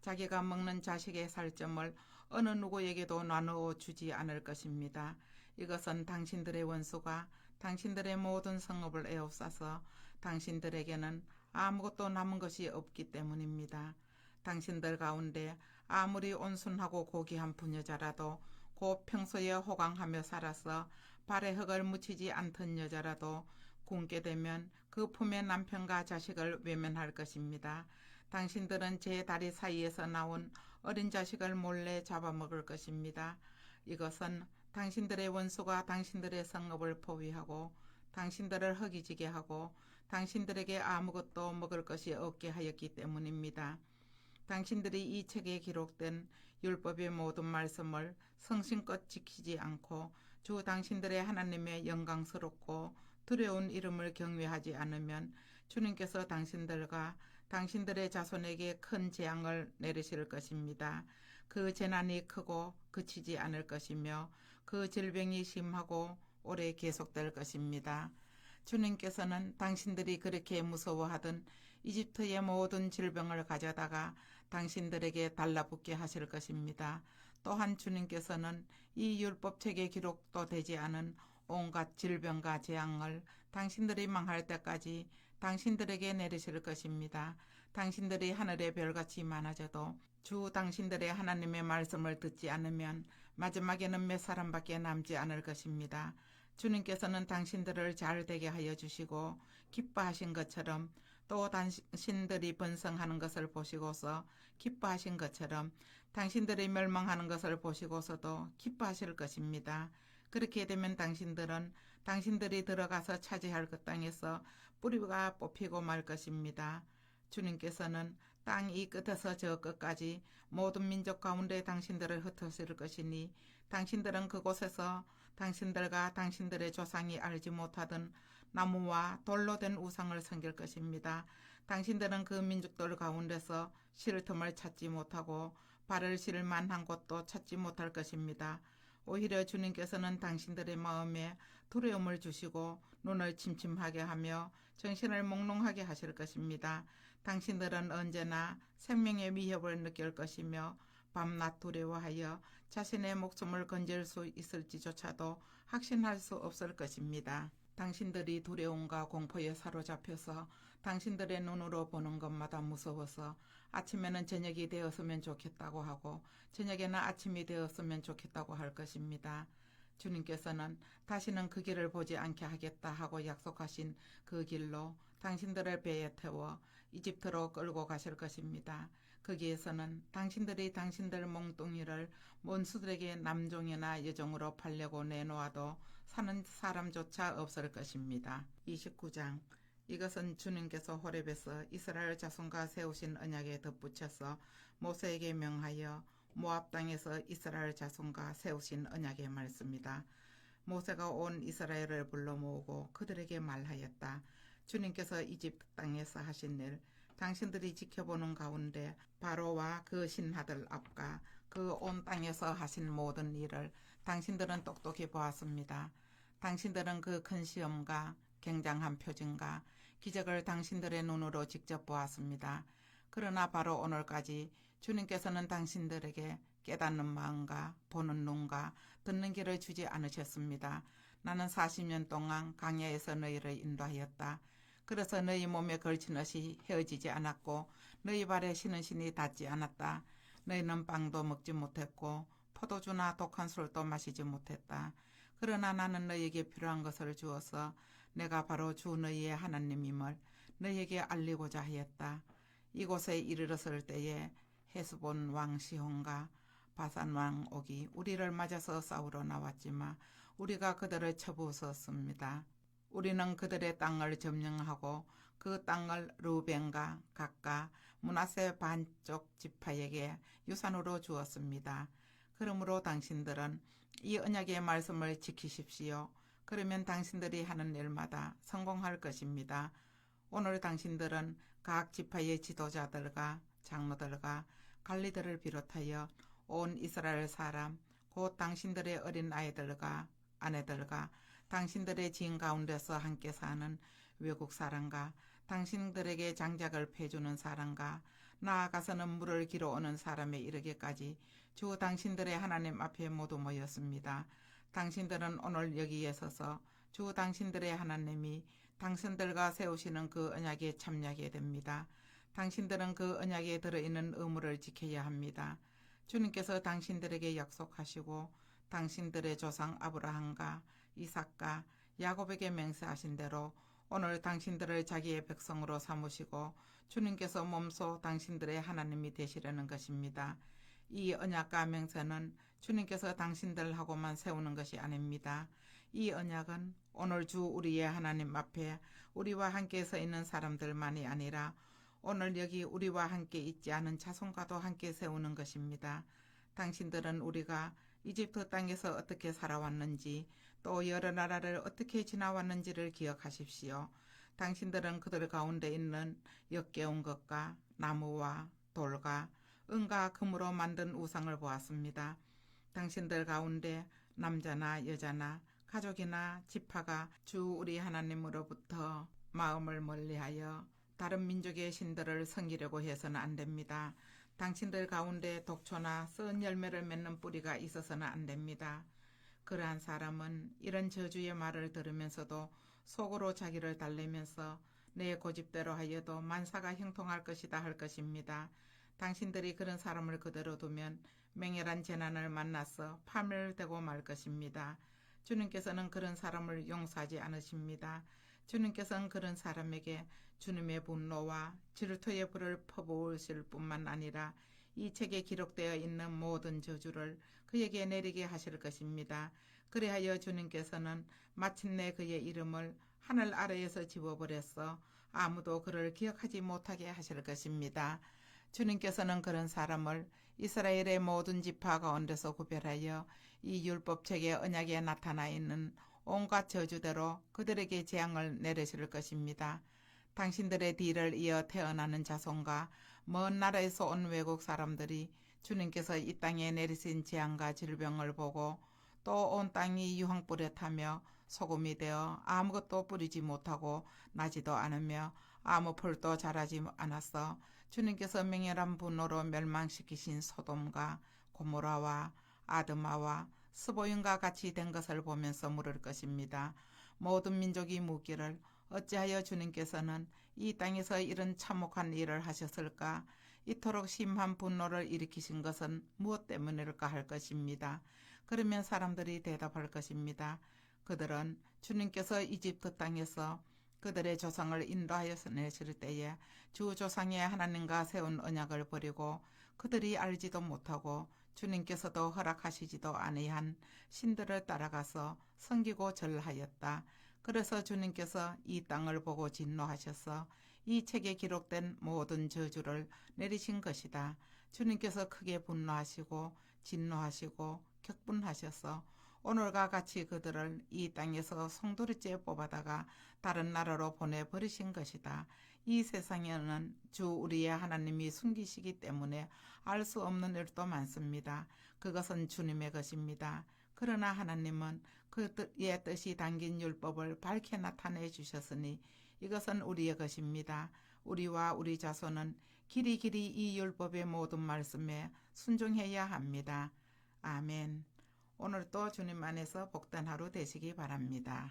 자기가 먹는 자식의 살점을 어느 누구에게도 나누어 주지 않을 것입니다. 이것은 당신들의 원수가 당신들의 모든 성읍을 에워싸서 당신들에게는 아무것도 남은 것이 없기 때문입니다. 당신들 가운데 아무리 온순하고 고귀한 부녀자라도 곧 평소에 호강하며 살아서 발에 흙을 묻히지 않던 여자라도 굶게 되면 그 품의 남편과 자식을 외면할 것입니다. 당신들은 제 다리 사이에서 나온 어린 자식을 몰래 잡아먹을 것입니다. 이것은 당신들의 원수가 당신들의 성읍을 포위하고 당신들을 허기지게 하고 당신들에게 아무것도 먹을 것이 없게 하였기 때문입니다. 당신들이 이 책에 기록된 율법의 모든 말씀을 성심껏 지키지 않고 주 당신들의 하나님의 영광스럽고 두려운 이름을 경외하지 않으면 주님께서 당신들과 당신들의 자손에게 큰 재앙을 내리실 것입니다. 그 재난이 크고 그치지 않을 것이며 그 질병이 심하고 오래 계속될 것입니다. 주님께서는 당신들이 그렇게 무서워하던 이집트의 모든 질병을 가져다가 당신들에게 달라붙게 하실 것입니다. 또한 주님께서는 이 율법책에 기록도 되지 않은 온갖 질병과 재앙을 당신들이 망할 때까지 당신들에게 내리실 것입니다. 당신들이 하늘의 별같이 많아져도 주 당신들의 하나님의 말씀을 듣지 않으면 마지막에는 몇 사람밖에 남지 않을 것입니다. 주님께서는 당신들을 잘 되게 하여 주시고 기뻐하신 것처럼 또 당신들이 번성하는 것을 보시고서 기뻐하신 것처럼 당신들이 멸망하는 것을 보시고서도 기뻐하실 것입니다. 그렇게 되면 당신들은 당신들이 들어가서 차지할 그 땅에서 뿌리가 뽑히고 말 것입니다. 주님께서는 땅 이 끝에서 저 끝까지 모든 민족 가운데 당신들을 흩으실 것이니 당신들은 그곳에서 당신들과 당신들의 조상이 알지 못하던 나무와 돌로 된 우상을 섬길 것입니다. 당신들은 그 민족들 가운데서 쉴 틈을 찾지 못하고 발을 실 만한 곳도 찾지 못할 것입니다. 오히려 주님께서는 당신들의 마음에 두려움을 주시고 눈을 침침하게 하며 정신을 몽롱하게 하실 것입니다. 당신들은 언제나 생명의 위협을 느낄 것이며 밤낮 두려워하여 자신의 목숨을 건질 수 있을지조차도 확신할 수 없을 것입니다. 당신들이 두려움과 공포에 사로잡혀서 당신들의 눈으로 보는 것마다 무서워서 아침에는 저녁이 되었으면 좋겠다고 하고 저녁에는 아침이 되었으면 좋겠다고 할 것입니다. 주님께서는 다시는 그 길을 보지 않게 하겠다 하고 약속하신 그 길로 당신들을 배에 태워 이집트로 끌고 가실 것입니다. 거기에서는 당신들이 당신들 몽둥이를 원수들에게 남종이나 여종으로 팔려고 내놓아도 사는 사람조차 없을 것입니다. 29장 이것은 주님께서 호렙에서 이스라엘 자손과 세우신 언약에 덧붙여서 모세에게 명하여 모압 땅에서 이스라엘 자손과 세우신 언약의 말씀이다. 모세가 온 이스라엘을 불러 모으고 그들에게 말하였다. 주님께서 이집트 땅에서 하신 일, 당신들이 지켜보는 가운데 바로와 그 신하들 앞과 그 온 땅에서 하신 모든 일을 당신들은 똑똑히 보았습니다. 당신들은 그 큰 시험과 굉장한 표징과 기적을 당신들의 눈으로 직접 보았습니다. 그러나 바로 오늘까지 주님께서는 당신들에게 깨닫는 마음과 보는 눈과 듣는 귀를 주지 않으셨습니다. 나는 40년 동안 광야에서 너희를 인도하였다. 그래서 너희 몸에 걸친 옷이 헤어지지 않았고 너희 발에 신은 신이 닿지 않았다. 너희는 빵도 먹지 못했고 포도주나 독한 술도 마시지 못했다. 그러나 나는 너희에게 필요한 것을 주어서 내가 바로 주 너희의 하나님임을 너희에게 알리고자 하였다. 이곳에 이르렀을 때에 헤스본 왕 시혼과 바산 왕 옥이 우리를 맞아서 싸우러 나왔지만 우리가 그들을 쳐부었습니다. 우리는 그들의 땅을 점령하고 그 땅을 르우벤과 갓과 므낫세 반쪽 지파에게 유산으로 주었습니다. 그러므로 당신들은 이 언약의 말씀을 지키십시오. 그러면 당신들이 하는 일마다 성공할 것입니다. 오늘 당신들은 각 지파의 지도자들과 장로들과 관리들을 비롯하여 온 이스라엘 사람 곧 당신들의 어린 아이들과 아내들과 당신들의 지인 가운데서 함께 사는 외국 사람과 당신들에게 장작을 패주는 사람과 나아가서는 물을 길어오는 사람에 이르기까지 주 당신들의 하나님 앞에 모두 모였습니다. 당신들은 오늘 여기에 서서 주 당신들의 하나님이 당신들과 세우시는 그 언약에 참여하게 됩니다. 당신들은 그 언약에 들어있는 의무를 지켜야 합니다. 주님께서 당신들에게 약속하시고 당신들의 조상 아브라함과 이삭과 야곱에게 맹세하신 대로 오늘 당신들을 자기의 백성으로 삼으시고 주님께서 몸소 당신들의 하나님이 되시려는 것입니다. 이 언약과 맹세는 주님께서 당신들하고만 세우는 것이 아닙니다. 이 언약은 오늘 주 우리의 하나님 앞에 우리와 함께 서 있는 사람들만이 아니라 오늘 여기 우리와 함께 있지 않은 자손과도 함께 세우는 것입니다. 당신들은 우리가 이집트 땅에서 어떻게 살아왔는지 또 여러 나라를 어떻게 지나왔는지를 기억하십시오. 당신들은 그들 가운데 있는 역겨운 것과 나무와 돌과 은과 금으로 만든 우상을 보았습니다. 당신들 가운데 남자나 여자나 가족이나 지파가 주 우리 하나님으로부터 마음을 멀리하여 다른 민족의 신들을 섬기려고 해서는 안 됩니다. 당신들 가운데 독초나 썩은 열매를 맺는 뿌리가 있어서는 안 됩니다. 그러한 사람은 이런 저주의 말을 들으면서도 속으로 자기를 달래면서 내 고집대로 하여도 만사가 형통할 것이다 할 것입니다. 당신들이 그런 사람을 그대로 두면 맹렬한 재난을 만나서 파멸되고 말 것입니다. 주님께서는 그런 사람을 용서하지 않으십니다. 주님께서는 그런 사람에게 주님의 분노와 질투의 불을 퍼부으실 뿐만 아니라 이 책에 기록되어 있는 모든 저주를 그에게 내리게 하실 것입니다. 그리하여 주님께서는 마침내 그의 이름을 하늘 아래에서 지워버려서 아무도 그를 기억하지 못하게 하실 것입니다. 주님께서는 그런 사람을 이스라엘의 모든 지파 가운데서 구별하여 이 율법책의 언약에 나타나 있는 온갖 저주대로 그들에게 재앙을 내리실 것입니다. 당신들의 뒤를 이어 태어나는 자손과 먼 나라에서 온 외국 사람들이 주님께서 이 땅에 내리신 재앙과 질병을 보고 또 온 땅이 유황불에 타며 소금이 되어 아무것도 뿌리지 못하고 나지도 않으며 아무 풀도 자라지 않았어 주님께서 맹렬한 분노로 멸망시키신 소돔과 고모라와 아드마와 스보임과 같이 된 것을 보면서 물을 것입니다. 모든 민족이 묻기를 어찌하여 주님께서는 이 땅에서 이런 참혹한 일을 하셨을까? 이토록 심한 분노를 일으키신 것은 무엇 때문일까 할 것입니다. 그러면 사람들이 대답할 것입니다. 그들은 주님께서 이집트 땅에서 그들의 조상을 인도하여서 내실 때에 주 조상의 하나님과 세운 언약을 버리고 그들이 알지도 못하고 주님께서도 허락하시지도 아니한 신들을 따라가서 섬기고 절하였다. 그래서 주님께서 이 땅을 보고 진노하셔서 이 책에 기록된 모든 저주를 내리신 것이다. 주님께서 크게 분노하시고 진노하시고 격분하셔서 오늘과 같이 그들을 이 땅에서 송두리째 뽑아다가 다른 나라로 보내버리신 것이다. 이 세상에는 주 우리의 하나님이 숨기시기 때문에 알 수 없는 일도 많습니다. 그것은 주님의 것입니다. 그러나 하나님은 그의 뜻이 담긴 율법을 밝게 나타내 주셨으니 이것은 우리의 것입니다. 우리와 우리 자손은 길이 이 율법의 모든 말씀에 순종해야 합니다. 아멘. 오늘도 주님 안에서 복된 하루 되시기 바랍니다.